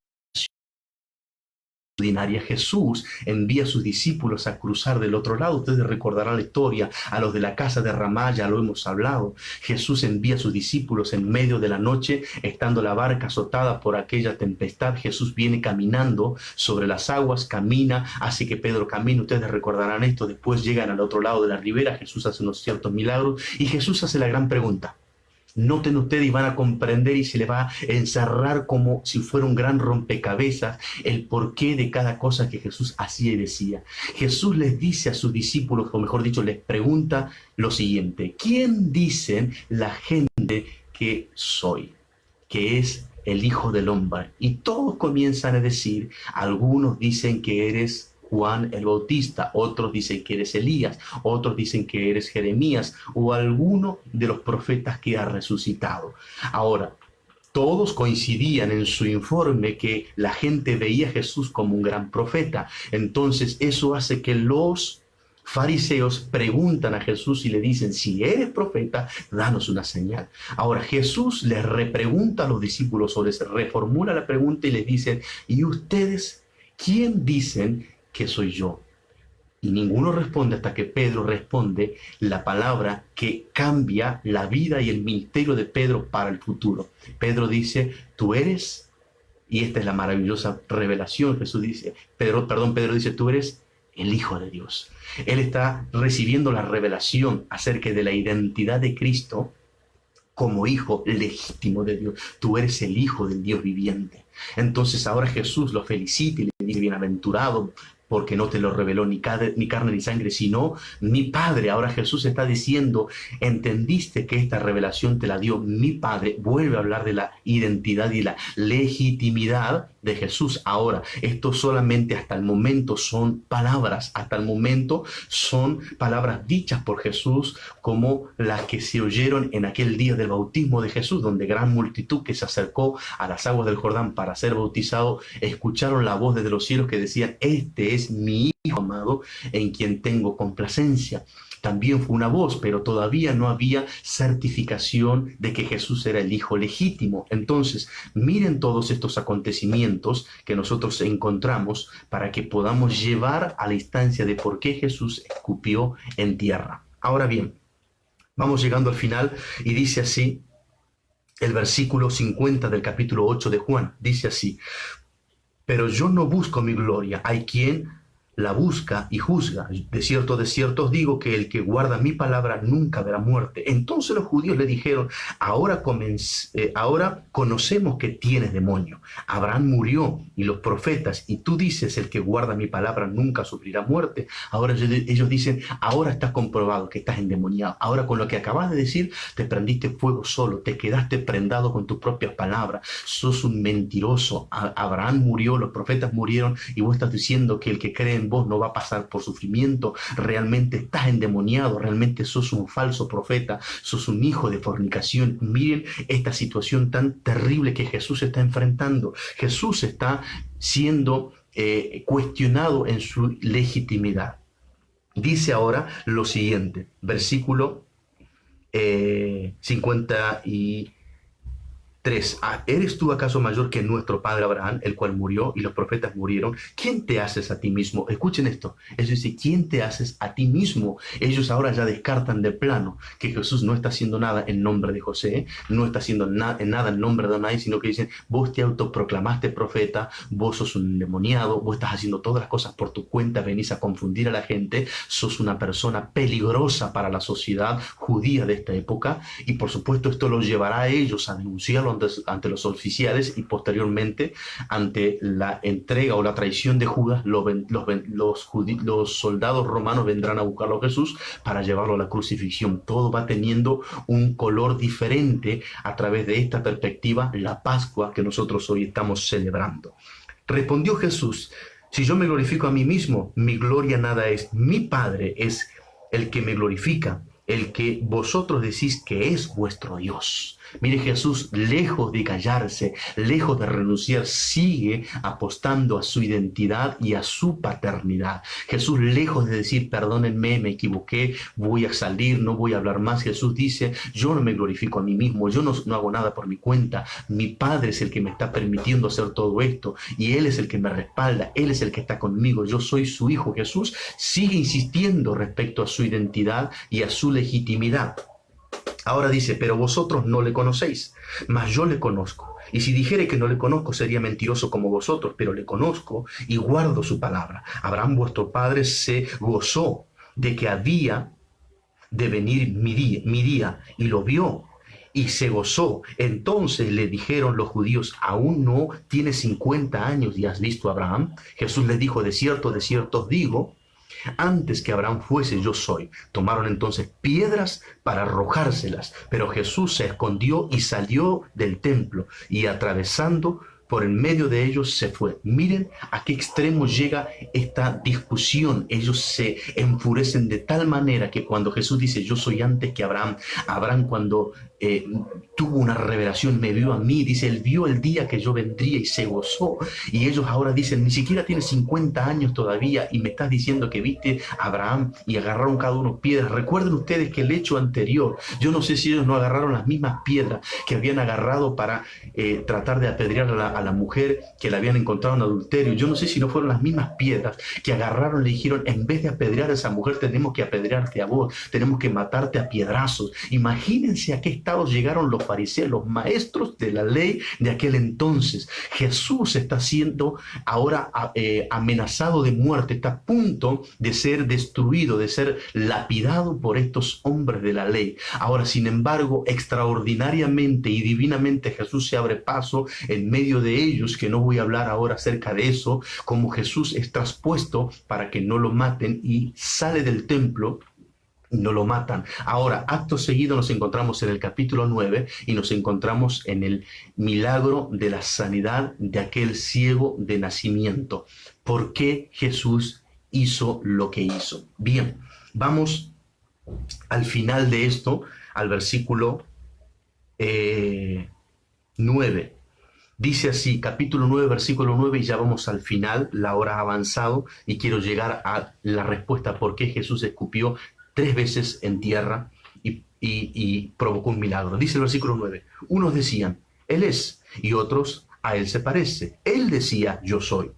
ordinaria, Jesús envía a sus discípulos a cruzar del otro lado. Ustedes recordarán la historia, a los de la casa de Ramá, ya lo hemos hablado. Jesús envía a sus discípulos en medio de la noche, estando la barca azotada por aquella tempestad. Jesús viene caminando sobre las aguas, camina, hace que Pedro camine. Ustedes recordarán esto. Después llegan al otro lado de la ribera, Jesús hace unos ciertos milagros y Jesús hace la gran pregunta. Noten ustedes y van a comprender y se le va a encerrar como si fuera un gran rompecabezas el porqué de cada cosa que Jesús hacía y decía. Jesús les dice a sus discípulos, o mejor dicho, les pregunta lo siguiente. ¿Quién dicen la gente que soy? Que es el Hijo del Hombre. Y todos comienzan a decir, algunos dicen que eres Juan el Bautista, otros dicen que eres Elías, otros dicen que eres Jeremías o alguno de los profetas que ha resucitado. Ahora, todos coincidían en su informe que la gente veía a Jesús como un gran profeta. Entonces eso hace que los fariseos preguntan a Jesús y le dicen, si eres profeta, danos una señal. Ahora Jesús les repregunta a los discípulos sobre eso, reformula la pregunta y les dice, ¿y ustedes quién dicen que soy yo? Y ninguno responde hasta que Pedro responde la palabra que cambia la vida y el ministerio de Pedro para el futuro. Pedro dice, tú eres, y esta es la maravillosa revelación, Jesús dice, Pedro dice, tú eres el Hijo de Dios. Él está recibiendo la revelación acerca de la identidad de Cristo como hijo legítimo de Dios. Tú eres el Hijo del Dios viviente. Entonces ahora Jesús lo felicita y le dice, bienaventurado, porque no te lo reveló ni carne ni sangre, sino mi Padre. Ahora Jesús está diciendo, entendiste que esta revelación te la dio mi Padre. Vuelve a hablar de la identidad y la legitimidad de Jesús. Ahora, esto solamente hasta el momento son palabras, hasta el momento son palabras dichas por Jesús, como las que se oyeron en aquel día del bautismo de Jesús, donde gran multitud que se acercó a las aguas del Jordán para ser bautizado, escucharon la voz desde los cielos que decían, este es mi Hijo amado, en quien tengo complacencia. También fue una voz, pero todavía no había certificación de que Jesús era el Hijo legítimo. Entonces, miren todos estos acontecimientos que nosotros encontramos para que podamos llevar a la instancia de por qué Jesús escupió en tierra. Ahora bien, vamos llegando al final y dice así el versículo 50 del capítulo 8 de Juan. Dice así, pero yo no busco mi gloria. Hay quien la busca y juzga. De cierto os digo que el que guarda mi palabra nunca verá muerte. Entonces los judíos le dijeron, ahora conocemos que tienes demonio. Abraham murió y los profetas, y tú dices, el que guarda mi palabra nunca sufrirá muerte. Ahora ellos dicen, ahora está comprobado que estás endemoniado. Ahora con lo que acabas de decir, te prendiste fuego solo, te quedaste prendado con tus propias palabras. Sos un mentiroso. Abraham murió, los profetas murieron, y vos estás diciendo que el que cree en vos no va a pasar por sufrimiento. Realmente estás endemoniado, realmente sos un falso profeta, sos un hijo de fornicación. Miren esta situación tan terrible que Jesús está enfrentando. Jesús está siendo cuestionado en su legitimidad. Dice ahora lo siguiente, versículo 53. ¿Eres tú acaso mayor que nuestro padre Abraham, el cual murió y los profetas murieron? ¿Quién te haces a ti mismo? Escuchen esto. Es decir, ¿quién te haces a ti mismo? Ellos ahora ya descartan de plano que Jesús no está haciendo nada en nombre de José, no está haciendo nada en nombre de nadie, sino que dicen, vos te autoproclamaste profeta, vos sos un endemoniado, vos estás haciendo todas las cosas por tu cuenta, venís a confundir a la gente, sos una persona peligrosa para la sociedad judía de esta época, y por supuesto esto los llevará a ellos a denunciarlo ante los oficiales, y posteriormente ante la entrega o la traición de Judas, los soldados romanos vendrán a buscarlo a Jesús para llevarlo a la crucifixión. Todo va teniendo un color diferente a través de esta perspectiva, la Pascua que nosotros hoy estamos celebrando. Respondió Jesús, si yo me glorifico a mí mismo, mi gloria nada es. Mi Padre es el que me glorifica, el que vosotros decís que es vuestro Dios. Mire, Jesús, lejos de callarse, lejos de renunciar, sigue apostando a su identidad y a su paternidad. Jesús, lejos de decir, perdónenme, me equivoqué, voy a salir, no voy a hablar más. Jesús dice, yo no me glorifico a mí mismo, yo no hago nada por mi cuenta. Mi Padre es el que me está permitiendo hacer todo esto, y Él es el que me respalda, Él es el que está conmigo, yo soy su hijo. Jesús sigue insistiendo respecto a su identidad y a su legitimidad. Ahora dice, pero vosotros no le conocéis, mas yo le conozco. Y si dijere que no le conozco, sería mentiroso como vosotros, pero le conozco y guardo su palabra. Abraham vuestro padre se gozó de que había de venir mi día, y lo vio y se gozó. Entonces le dijeron los judíos, ¿aún no tienes 50 años y has visto a Abraham? Jesús les dijo, de cierto os digo, antes que Abraham fuese, yo soy. Tomaron entonces piedras para arrojárselas, pero Jesús se escondió y salió del templo, y atravesando por en medio de ellos se fue. Miren a qué extremo llega esta discusión. Ellos se enfurecen de tal manera que cuando Jesús dice, yo soy antes que Abraham, Abraham cuando tuvo una revelación, me vio a mí, dice, él vio el día que yo vendría y se gozó. Y ellos ahora dicen, ni siquiera tienes 50 años todavía y me estás diciendo que viste a Abraham, y agarraron cada uno piedras. Recuerden ustedes que el hecho anterior, yo no sé si ellos no agarraron las mismas piedras que habían agarrado para tratar de apedrear a la mujer que la habían encontrado en adulterio. Yo no sé si no fueron las mismas piedras que agarraron y le dijeron, en vez de apedrear a esa mujer, tenemos que apedrearte a vos, tenemos que matarte a piedrazos. Imagínense a qué estado llegaron los fariseos, los maestros de la ley de aquel entonces. Jesús está siendo ahora amenazado de muerte, está a punto de ser destruido, de ser lapidado por estos hombres de la ley. Ahora, sin embargo, extraordinariamente y divinamente Jesús se abre paso en medio de ellos, que no voy a hablar ahora acerca de eso, como Jesús es traspuesto para que no lo maten, y sale del templo. No lo matan. Ahora, acto seguido nos encontramos en el capítulo 9 y nos encontramos en el milagro de la sanidad de aquel ciego de nacimiento. ¿Por qué Jesús hizo lo que hizo? Bien, vamos al final de esto, al versículo 9. Dice así, capítulo 9, versículo 9, y ya vamos al final, la hora ha avanzado, y quiero llegar a la respuesta por qué Jesús escupió 3 veces en tierra y provocó un milagro. Dice el versículo 9, unos decían, Él es, y otros, a Él se parece. Él decía, yo soy.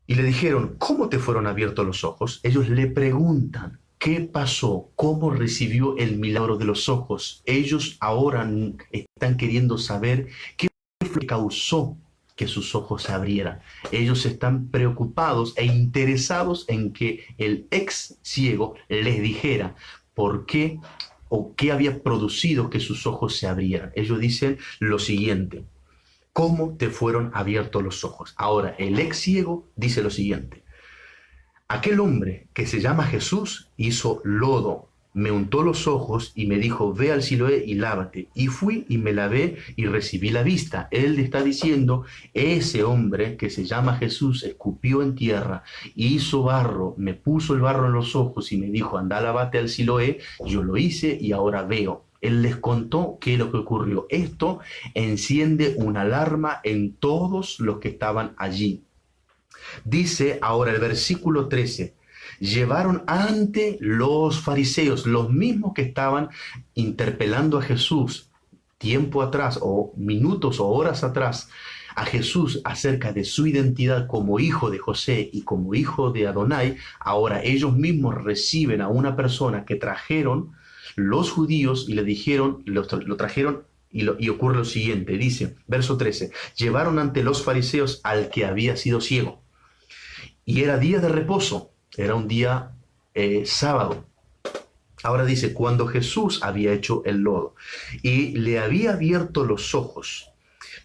Y le dijeron, ¿cómo te fueron abiertos los ojos? Ellos le preguntan, ¿qué pasó? ¿Cómo recibió el milagro de los ojos? Ellos ahora están queriendo saber qué fue lo que causó que sus ojos se abrieran. Ellos están preocupados e interesados en que el ex ciego les dijera por qué o qué había producido que sus ojos se abrieran. Ellos dicen lo siguiente: ¿cómo te fueron abiertos los ojos? Ahora, el ex ciego dice lo siguiente: aquel hombre que se llama Jesús hizo lodo, me untó los ojos y me dijo, ve al Siloé y lávate. Y fui y me lavé y recibí la vista. Él le está diciendo, ese hombre que se llama Jesús escupió en tierra, hizo barro, me puso el barro en los ojos y me dijo, anda, lávate al Siloé. Yo lo hice y ahora veo. Él les contó qué es lo que ocurrió. Esto enciende una alarma en todos los que estaban allí. Dice ahora el versículo 13, llevaron ante los fariseos, los mismos que estaban interpelando a Jesús tiempo atrás, o minutos o horas atrás, a Jesús acerca de su identidad como hijo de José y como hijo de Adonai. Ahora ellos mismos reciben a una persona que trajeron los judíos y le dijeron, lo trajeron. Y ocurre lo siguiente, dice, verso 13, llevaron ante los fariseos al que había sido ciego. Y era día de reposo, era un día sábado. Ahora dice, cuando Jesús había hecho el lodo y le había abierto los ojos.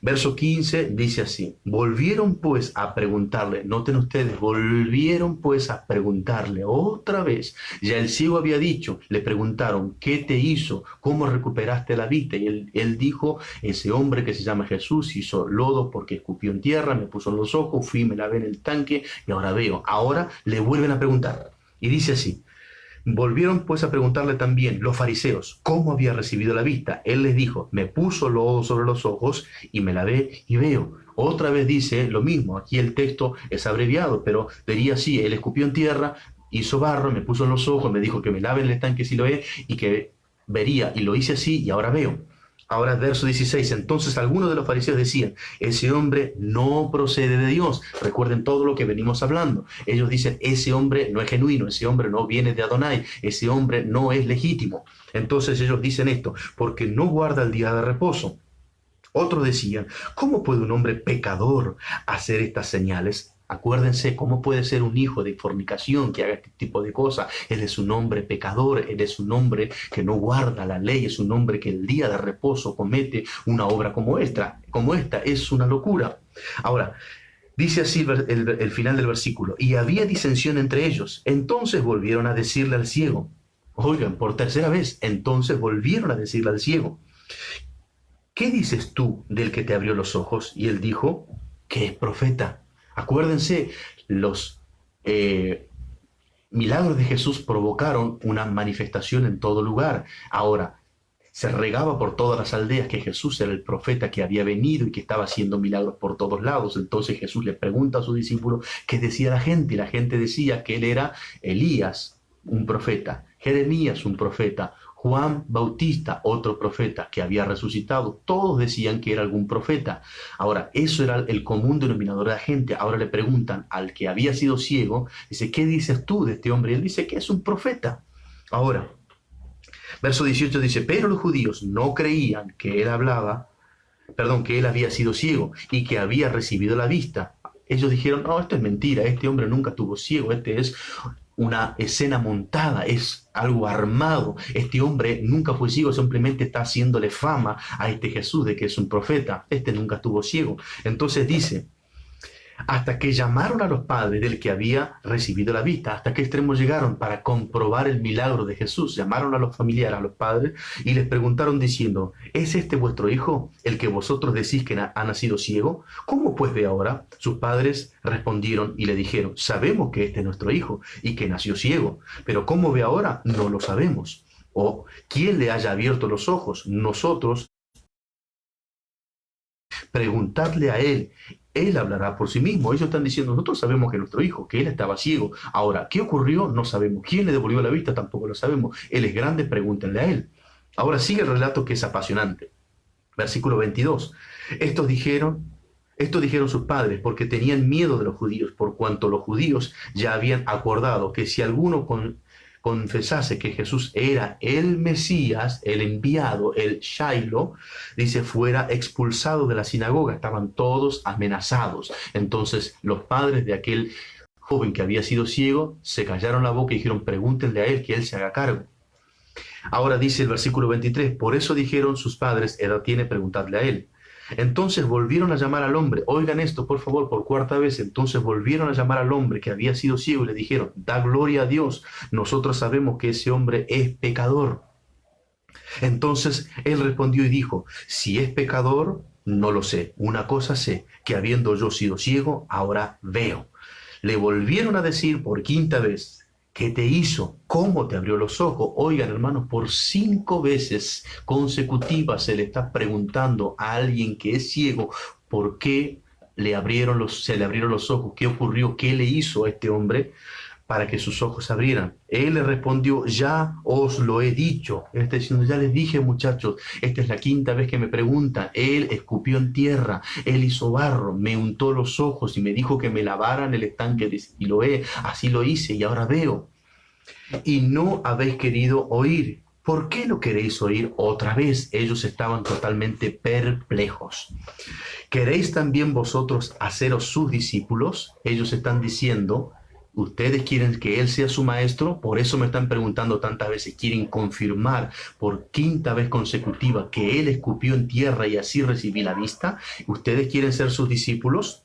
Verso 15 dice así, volvieron pues a preguntarle, noten ustedes, volvieron pues a preguntarle otra vez. Ya el ciego había dicho, le preguntaron, ¿qué te hizo? ¿Cómo recuperaste la vista? Y él dijo, ese hombre que se llama Jesús hizo lodo porque escupió en tierra, me puso en los ojos, fui, me lavé en el tanque y ahora veo. Ahora le vuelven a preguntar. Y dice así, volvieron pues a preguntarle también los fariseos cómo había recibido la vista. Él les dijo, me puso lodo sobre los ojos y me lavé y veo. Otra vez dice lo mismo, aquí el texto es abreviado, pero diría así, él escupió en tierra, hizo barro, me puso en los ojos, me dijo que me lave en el estanque Siloé y que vería, y lo hice así y ahora veo. Ahora verso 16, entonces algunos de los fariseos decían, ese hombre no procede de Dios. Recuerden todo lo que venimos hablando. Ellos dicen, ese hombre no es genuino, ese hombre no viene de Adonai, ese hombre no es legítimo. Entonces ellos dicen esto, porque no guarda el día de reposo. Otros decían, ¿cómo puede un hombre pecador hacer estas señales? Acuérdense, ¿cómo puede ser un hijo de fornicación que haga este tipo de cosas? Él es un hombre pecador, él es un hombre que no guarda la ley, es un hombre que el día de reposo comete una obra como esta. Es una locura. Ahora, dice así el final del versículo, y había disensión entre ellos. Entonces volvieron a decirle al ciego, oigan, por tercera vez, entonces volvieron a decirle al ciego, ¿qué dices tú del que te abrió los ojos? Y él dijo, que es profeta. Acuérdense, los milagros de Jesús provocaron una manifestación en todo lugar. Ahora, se regaba por todas las aldeas que Jesús era el profeta que había venido y que estaba haciendo milagros por todos lados. Entonces Jesús le pregunta a sus discípulos qué decía la gente. Y la gente decía que él era Elías, un profeta, Jeremías, un profeta, Juan Bautista, otro profeta que había resucitado. Todos decían que era algún profeta. Ahora, eso era el común denominador de la gente. Ahora le preguntan al que había sido ciego, dice, ¿qué dices tú de este hombre? Y él dice que es un profeta. Ahora, verso 18 dice, pero los judíos no creían que él que él había sido ciego y que había recibido la vista. Ellos dijeron, no, esto es mentira, este hombre nunca estuvo ciego, este es una escena montada, es algo armado. Este hombre nunca fue ciego, simplemente está haciéndole fama a este Jesús de que es un profeta. Este nunca estuvo ciego. Entonces dice, hasta que llamaron a los padres del que había recibido la vista. ¿Hasta qué extremo llegaron para comprobar el milagro de Jesús? Llamaron a los familiares, a los padres, y les preguntaron diciendo, ¿es este vuestro hijo, el que vosotros decís que ha nacido ciego? ¿Cómo pues ve ahora? Sus padres respondieron y le dijeron, sabemos que este es nuestro hijo y que nació ciego, pero ¿cómo ve ahora? No lo sabemos. ¿O quién le haya abierto los ojos? Nosotros preguntadle a él, él hablará por sí mismo. Ellos están diciendo, nosotros sabemos que nuestro hijo, que él estaba ciego. Ahora, ¿qué ocurrió? No sabemos. ¿Quién le devolvió la vista? Tampoco lo sabemos. Él es grande, pregúntenle a él. Ahora sigue el relato que es apasionante. Versículo 22. Esto dijeron sus padres porque tenían miedo de los judíos, por cuanto los judíos ya habían acordado que si alguno confesase que Jesús era el Mesías, el enviado, el Shailo, dice, fuera expulsado de la sinagoga. Estaban todos amenazados. Entonces los padres de aquel joven que había sido ciego se callaron la boca y dijeron, pregúntenle a él, que él se haga cargo. Ahora dice el versículo 23, por eso dijeron sus padres, edad tiene, preguntadle a él. Entonces volvieron a llamar al hombre. Oigan esto, por favor, por cuarta vez. Entonces volvieron a llamar al hombre que había sido ciego y le dijeron, da gloria a Dios. Nosotros sabemos que ese hombre es pecador. Entonces él respondió y dijo, si es pecador, no lo sé. Una cosa sé, que habiendo yo sido ciego, ahora veo. Le volvieron a decir por quinta vez, ¿qué te hizo? ¿Cómo te abrió los ojos? Oigan, hermanos, por 5 veces consecutivas se le está preguntando a alguien que es ciego por qué se le abrieron los ojos, qué ocurrió, qué le hizo a este hombre para que sus ojos se abrieran. Él le respondió, ya os lo he dicho. Él está diciendo, ya les dije, muchachos, esta es la quinta vez que me preguntan. Él escupió en tierra, él hizo barro, me untó los ojos y me dijo que me lavara en el estanque de Siloé. Así lo hice y ahora veo. Y no habéis querido oír. ¿Por qué no queréis oír otra vez? Ellos estaban totalmente perplejos. ¿Queréis también vosotros haceros sus discípulos? Ellos están diciendo, ustedes quieren que Él sea su maestro, por eso me están preguntando tantas veces, quieren confirmar por quinta vez consecutiva que Él escupió en tierra y así recibí la vista. ¿Ustedes quieren ser sus discípulos?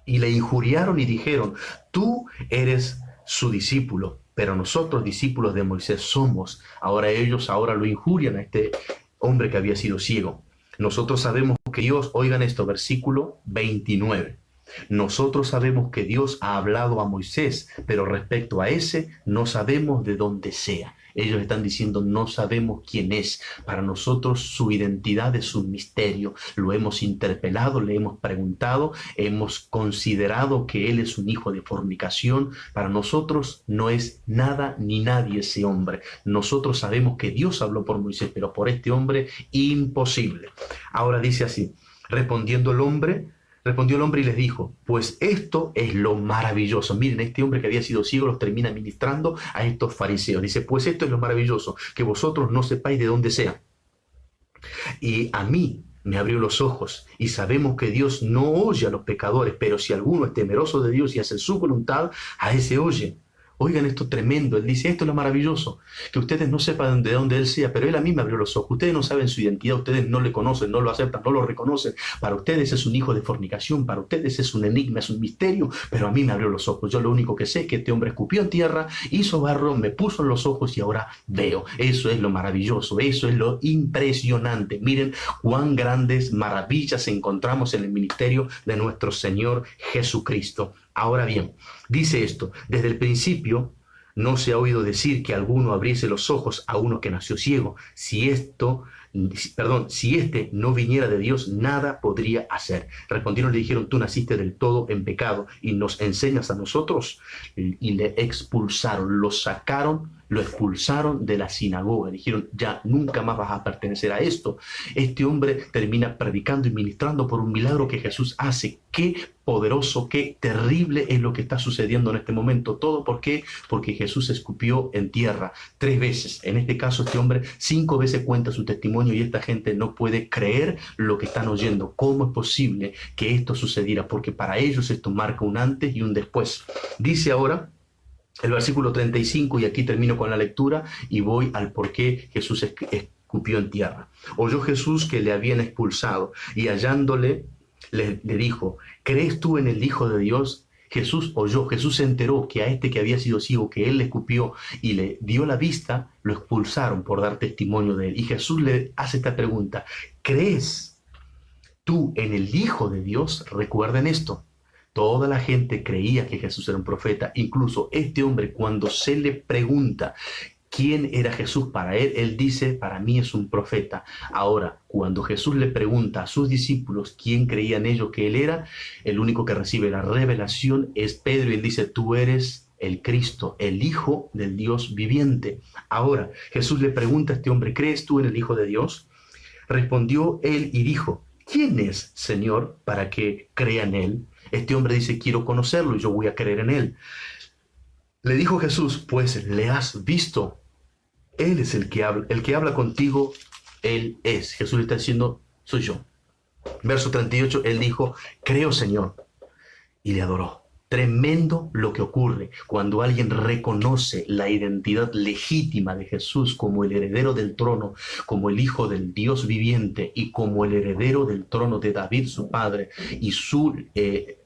Y le injuriaron y dijeron, tú eres su discípulo, pero nosotros discípulos de Moisés somos. Ahora ellos lo injurian a este hombre que había sido ciego. Nosotros sabemos que Dios, oigan esto, versículo 29. Nosotros sabemos que Dios ha hablado a Moisés, pero respecto a ese no sabemos de dónde sea. Ellos están diciendo, no sabemos quién es. Para nosotros su identidad es un misterio. Lo hemos interpelado, le hemos preguntado, hemos considerado que él es un hijo de fornicación. Para nosotros no es nada ni nadie ese hombre. Nosotros sabemos que Dios habló por Moisés, pero por este hombre imposible. Ahora dice así, respondió el hombre y les dijo, pues esto es lo maravilloso. Miren, este hombre que había sido ciego los termina ministrando a estos fariseos. Dice, pues esto es lo maravilloso, que vosotros no sepáis de dónde sea. Y a mí me abrió los ojos y sabemos que Dios no oye a los pecadores, pero si alguno es temeroso de Dios y hace su voluntad, a ese oye. Oigan esto tremendo, él dice, esto es lo maravilloso, que ustedes no sepan de dónde él sea, pero él a mí me abrió los ojos, ustedes no saben su identidad, ustedes no le conocen, no lo aceptan, no lo reconocen, para ustedes es un hijo de fornicación, para ustedes es un enigma, es un misterio, pero a mí me abrió los ojos, yo lo único que sé es que este hombre escupió en tierra, hizo barro, me puso en los ojos y ahora veo. Eso es lo maravilloso, eso es lo impresionante. Miren cuán grandes maravillas encontramos en el ministerio de nuestro Señor Jesucristo. Ahora bien, dice esto, desde el principio no se ha oído decir que alguno abriese los ojos a uno que nació ciego. Si este no viniera de Dios, nada podría hacer. Respondieron y le dijeron, tú naciste del todo en pecado y nos enseñas a nosotros. Y le expulsaron, lo expulsaron de la sinagoga. Dijeron, ya nunca más vas a pertenecer a esto. Este hombre termina predicando y ministrando por un milagro que Jesús hace. Qué poderoso, qué terrible es lo que está sucediendo en este momento. ¿Todo por qué? Porque Jesús escupió en tierra 3 veces. En este caso, este hombre 5 veces cuenta su testimonio y esta gente no puede creer lo que están oyendo. ¿Cómo es posible que esto sucediera? Porque para ellos esto marca un antes y un después. Dice ahora el versículo 35, y aquí termino con la lectura y voy al por qué Jesús escupió en tierra. Oyó Jesús que le habían expulsado y hallándole le dijo, ¿crees tú en el Hijo de Dios? Jesús se enteró que a este que había sido ciego, que él le escupió y le dio la vista, lo expulsaron por dar testimonio de él. Y Jesús le hace esta pregunta, ¿crees tú en el Hijo de Dios? Recuerden esto. Toda la gente creía que Jesús era un profeta. Incluso este hombre, cuando se le pregunta quién era Jesús para él, él dice, para mí es un profeta. Ahora, cuando Jesús le pregunta a sus discípulos quién creían ellos que él era, el único que recibe la revelación es Pedro, y él dice, tú eres el Cristo, el Hijo del Dios viviente. Ahora, Jesús le pregunta a este hombre, ¿crees tú en el Hijo de Dios? Respondió él y dijo, ¿quién es, Señor, para que crea en él? Este hombre dice, quiero conocerlo y yo voy a creer en él. Le dijo Jesús, pues le has visto. Él es el que habla contigo, Él es. Jesús le está diciendo, soy yo. Verso 38, Él dijo, creo, Señor, y le adoró. Tremendo lo que ocurre cuando alguien reconoce la identidad legítima de Jesús como el heredero del trono, como el Hijo del Dios viviente y como el heredero del trono de David, su padre, y su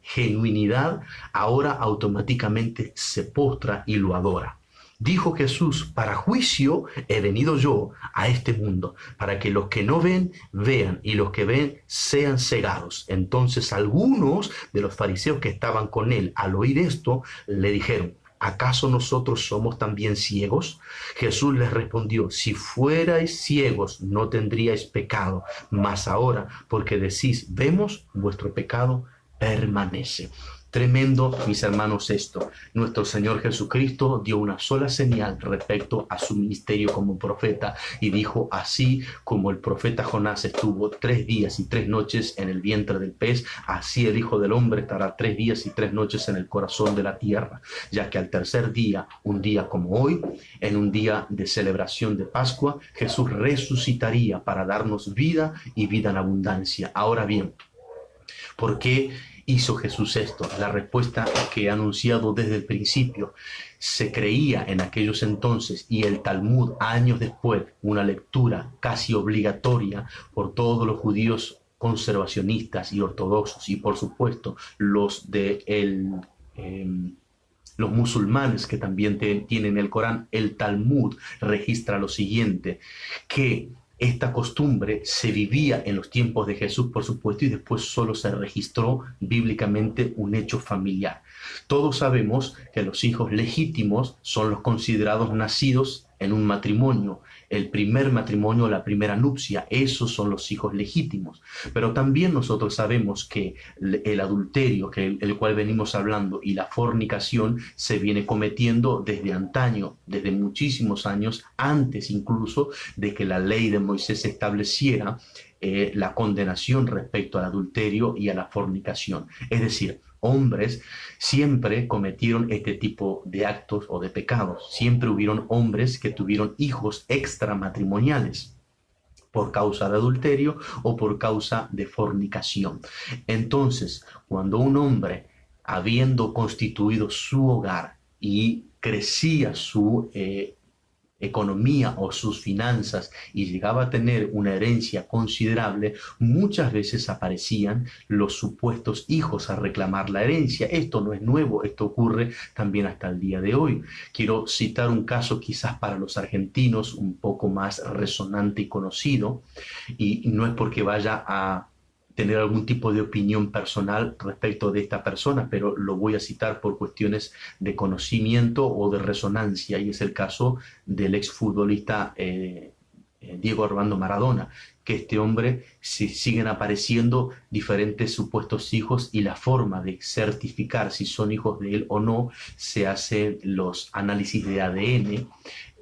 genuinidad, ahora automáticamente se postra y lo adora. Dijo Jesús, para juicio he venido yo a este mundo, para que los que no ven, vean, y los que ven sean cegados. Entonces algunos de los fariseos que estaban con él, al oír esto, le dijeron, ¿acaso nosotros somos también ciegos? Jesús les respondió, si fuerais ciegos no tendríais pecado, mas ahora, porque decís, vemos, vuestro pecado permanece. Tremendo, mis hermanos, esto. Nuestro Señor Jesucristo dio una sola señal respecto a su ministerio como profeta y dijo, así como el profeta Jonás estuvo 3 días y 3 noches en el vientre del pez, así el Hijo del Hombre estará 3 días y 3 noches en el corazón de la tierra, ya que al tercer día, un día como hoy, en un día de celebración de Pascua, Jesús resucitaría para darnos vida y vida en abundancia. Ahora bien, ¿por qué hizo Jesús esto? La respuesta que he anunciado desde el principio. Se creía en aquellos entonces y el Talmud años después, una lectura casi obligatoria por todos los judíos conservacionistas y ortodoxos y por supuesto eh, los musulmanes que también tienen el Corán. El Talmud registra lo siguiente, que esta costumbre se vivía en los tiempos de Jesús, por supuesto, y después solo se registró bíblicamente un hecho familiar. Todos sabemos que los hijos legítimos son los considerados nacidos en un matrimonio, el primer matrimonio, la primera nupcia, esos son los hijos legítimos. Pero también nosotros sabemos que el adulterio, que el cual venimos hablando, y la fornicación se viene cometiendo desde antaño, desde muchísimos años, antes incluso de que la ley de Moisés estableciera la condenación respecto al adulterio y a la fornicación. Es decir, hombres siempre cometieron este tipo de actos o de pecados. Siempre hubieron hombres que tuvieron hijos extramatrimoniales por causa de adulterio o por causa de fornicación. Entonces, cuando un hombre, habiendo constituido su hogar y crecía su economía o sus finanzas y llegaba a tener una herencia considerable, muchas veces aparecían los supuestos hijos a reclamar la herencia. Esto no es nuevo, esto ocurre también hasta el día de hoy. Quiero citar un caso quizás para los argentinos un poco más resonante y conocido, y no es porque vaya a tener algún tipo de opinión personal respecto de esta persona, pero lo voy a citar por cuestiones de conocimiento o de resonancia, y es el caso del exfutbolista Diego Armando Maradona, que este hombre siguen apareciendo diferentes supuestos hijos y la forma de certificar si son hijos de él o no se hacen los análisis de ADN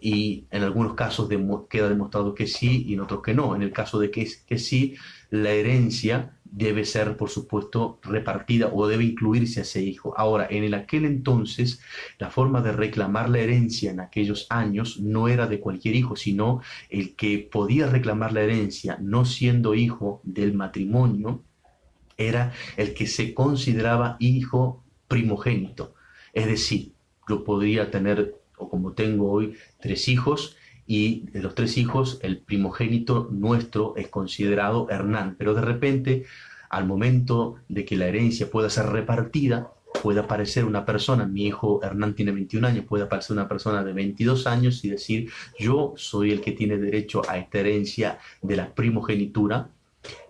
y en algunos casos queda demostrado que sí y en otros que no. En el caso de que sí, la herencia debe ser, por supuesto, repartida o debe incluirse a ese hijo. Ahora, en aquel entonces, la forma de reclamar la herencia en aquellos años no era de cualquier hijo, sino el que podía reclamar la herencia no siendo hijo del matrimonio, era el que se consideraba hijo primogénito. Es decir, yo podría tener, o como tengo hoy, 3 hijos, y de los 3 hijos, el primogénito nuestro es considerado Hernán, pero de repente, al momento de que la herencia pueda ser repartida, puede aparecer una persona, mi hijo Hernán tiene 21 años, puede aparecer una persona de 22 años y decir, yo soy el que tiene derecho a esta herencia de la primogenitura,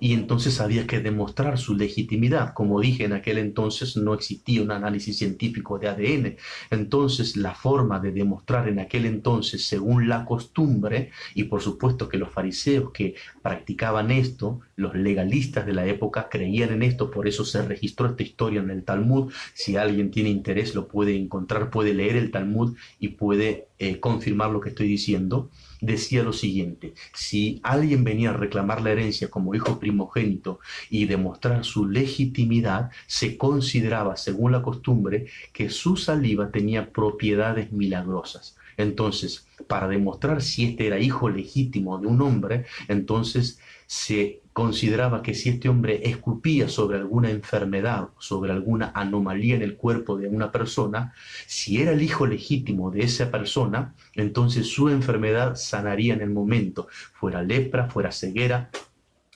y entonces había que demostrar su legitimidad. Como dije, en aquel entonces no existía un análisis científico de ADN. Entonces, la forma de demostrar en aquel entonces, según la costumbre, y por supuesto que los fariseos que practicaban esto, los legalistas de la época creían en esto, por eso se registró esta historia en el Talmud. Si alguien tiene interés, lo puede encontrar, puede leer el Talmud y puede confirmar lo que estoy diciendo. Decía lo siguiente: si alguien venía a reclamar la herencia como hijo hijo primogénito y demostrar su legitimidad, se consideraba, según la costumbre, que su saliva tenía propiedades milagrosas. Entonces, para demostrar si este era hijo legítimo de un hombre, entonces se consideraba que si este hombre escupía sobre alguna enfermedad, sobre alguna anomalía en el cuerpo de una persona, si era el hijo legítimo de esa persona, entonces su enfermedad sanaría en el momento, fuera lepra, fuera ceguera,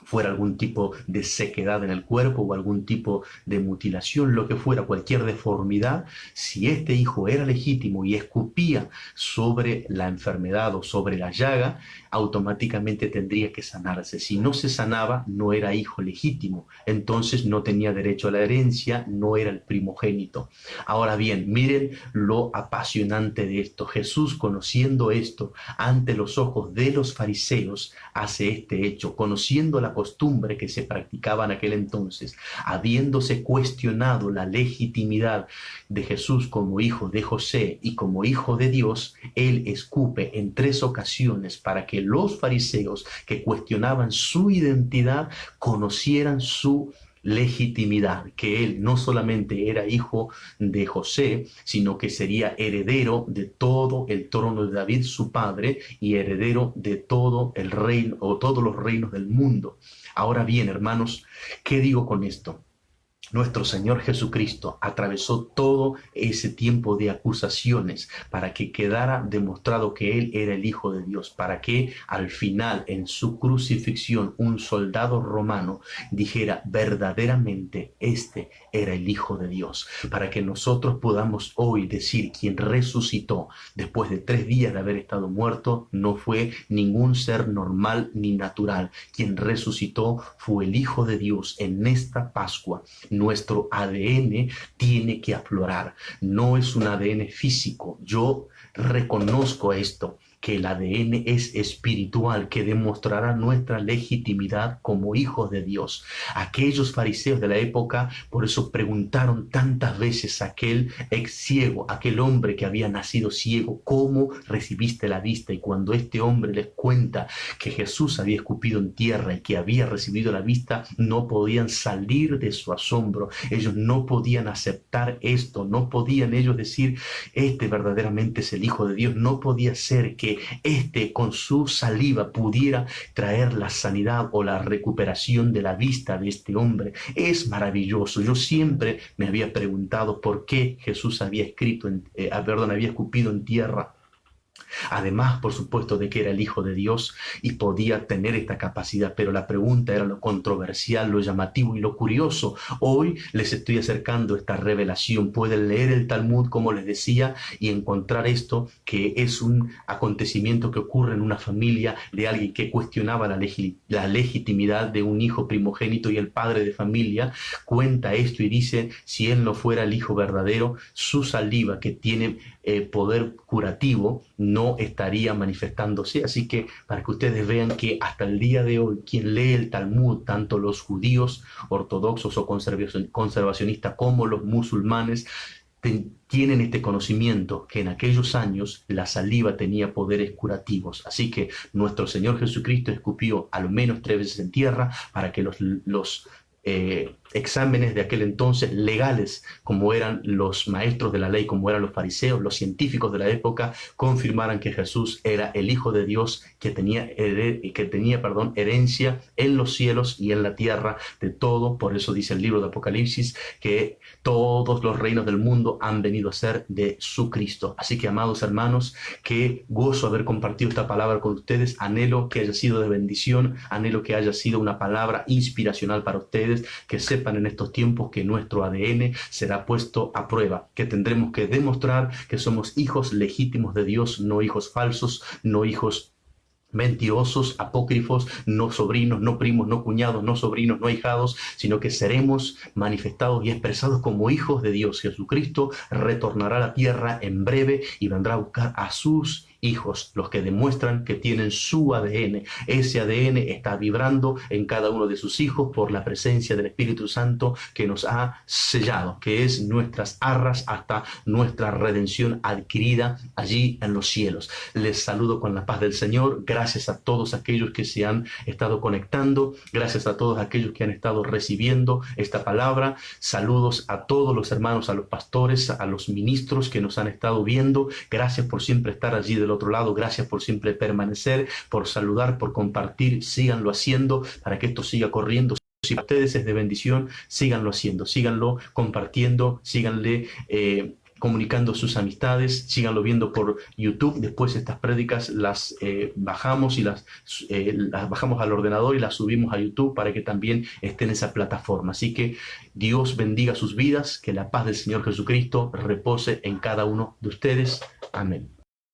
fuera algún tipo de sequedad en el cuerpo o algún tipo de mutilación, lo que fuera, cualquier deformidad, si este hijo era legítimo y escupía sobre la enfermedad o sobre la llaga, automáticamente tendría que sanarse. Si no se sanaba, no era hijo legítimo, entonces no tenía derecho a la herencia, no era el primogénito. Ahora bien, miren lo apasionante de esto. Jesús, conociendo esto ante los ojos de los fariseos, hace este hecho, conociendo la costumbre que se practicaba en aquel entonces, habiéndose cuestionado la legitimidad de Jesús como hijo de José y como hijo de Dios, él escupe en 3 ocasiones para que los fariseos que cuestionaban su identidad conocieran su legitimidad, que él no solamente era hijo de José, sino que sería heredero de todo el trono de David, su padre, y heredero de todo el reino o todos los reinos del mundo. Ahora bien, hermanos, ¿qué digo con esto? Nuestro Señor Jesucristo atravesó todo ese tiempo de acusaciones para que quedara demostrado que Él era el Hijo de Dios, para que al final en su crucifixión un soldado romano dijera verdaderamente este era el Hijo de Dios, para que nosotros podamos hoy decir quien resucitó después de 3 días de haber estado muerto no fue ningún ser normal ni natural, quien resucitó fue el Hijo de Dios en esta Pascua. Nuestro ADN tiene que aflorar, no es un ADN físico. Yo reconozco esto, que el ADN es espiritual, que demostrará nuestra legitimidad como hijos de Dios. Aquellos fariseos de la época, por eso preguntaron tantas veces a aquel ex ciego, aquel hombre que había nacido ciego, ¿cómo recibiste la vista? Y cuando este hombre les cuenta que Jesús había escupido en tierra y que había recibido la vista, no podían salir de su asombro. Ellos no podían aceptar esto, no podían ellos decir, este verdaderamente es el Hijo de Dios. No podía ser que este con su saliva pudiera traer la sanidad o la recuperación de la vista de este hombre. Es maravilloso. Yo siempre me había preguntado por qué Jesús había había escupido en tierra. Además, por supuesto, de que era el Hijo de Dios y podía tener esta capacidad, pero la pregunta era lo controversial, lo llamativo y lo curioso. Hoy les estoy acercando esta revelación. Pueden leer el Talmud, como les decía, y encontrar esto, que es un acontecimiento que ocurre en una familia de alguien que cuestionaba la legitimidad de un hijo primogénito, y el padre de familia cuenta esto y dice, si él no fuera el hijo verdadero, su saliva que tiene poder curativo no estaría manifestándose. Así que para que ustedes vean que hasta el día de hoy quien lee el Talmud, tanto los judíos ortodoxos o conservacionistas como los musulmanes, tienen este conocimiento que en aquellos años la saliva tenía poderes curativos. Así que nuestro Señor Jesucristo escupió al menos 3 veces en tierra para que los exámenes de aquel entonces legales, como eran los maestros de la ley, como eran los fariseos, los científicos de la época, confirmaran que Jesús era el Hijo de Dios que tenía herencia en los cielos y en la tierra de todo. Por eso dice el libro de Apocalipsis que todos los reinos del mundo han venido a ser de su Cristo. Así que, amados hermanos, qué gozo haber compartido esta palabra con ustedes. Anhelo que haya sido de bendición, anhelo que haya sido una palabra inspiracional para ustedes, que sepan en estos tiempos que nuestro ADN será puesto a prueba, que tendremos que demostrar que somos hijos legítimos de Dios, no hijos falsos, no hijos mentirosos, apócrifos, no sobrinos, no primos, no cuñados, no sobrinos, no ahijados, sino que seremos manifestados y expresados como hijos de Dios. Jesucristo retornará a la tierra en breve y vendrá a buscar a sus hijos, los que demuestran que tienen su ADN. Ese ADN está vibrando en cada uno de sus hijos por la presencia del Espíritu Santo que nos ha sellado, que es nuestras arras hasta nuestra redención adquirida allí en los cielos. Les saludo con la paz del Señor. Gracias a todos aquellos que se han estado conectando. Gracias a todos aquellos que han estado recibiendo esta palabra. Saludos a todos los hermanos, a los pastores, a los ministros que nos han estado viendo. Gracias por siempre estar allí del otro lado. Gracias por siempre permanecer, por saludar, por compartir. Síganlo haciendo para que esto siga corriendo. Si para ustedes es de bendición, síganlo haciendo, síganlo compartiendo, síganle comunicando a sus amistades, síganlo viendo por YouTube. Después estas prédicas las bajamos y las bajamos al ordenador y las subimos a YouTube para que también estén en esa plataforma. Así que Dios bendiga sus vidas, que la paz del Señor Jesucristo repose en cada uno de ustedes. Amén.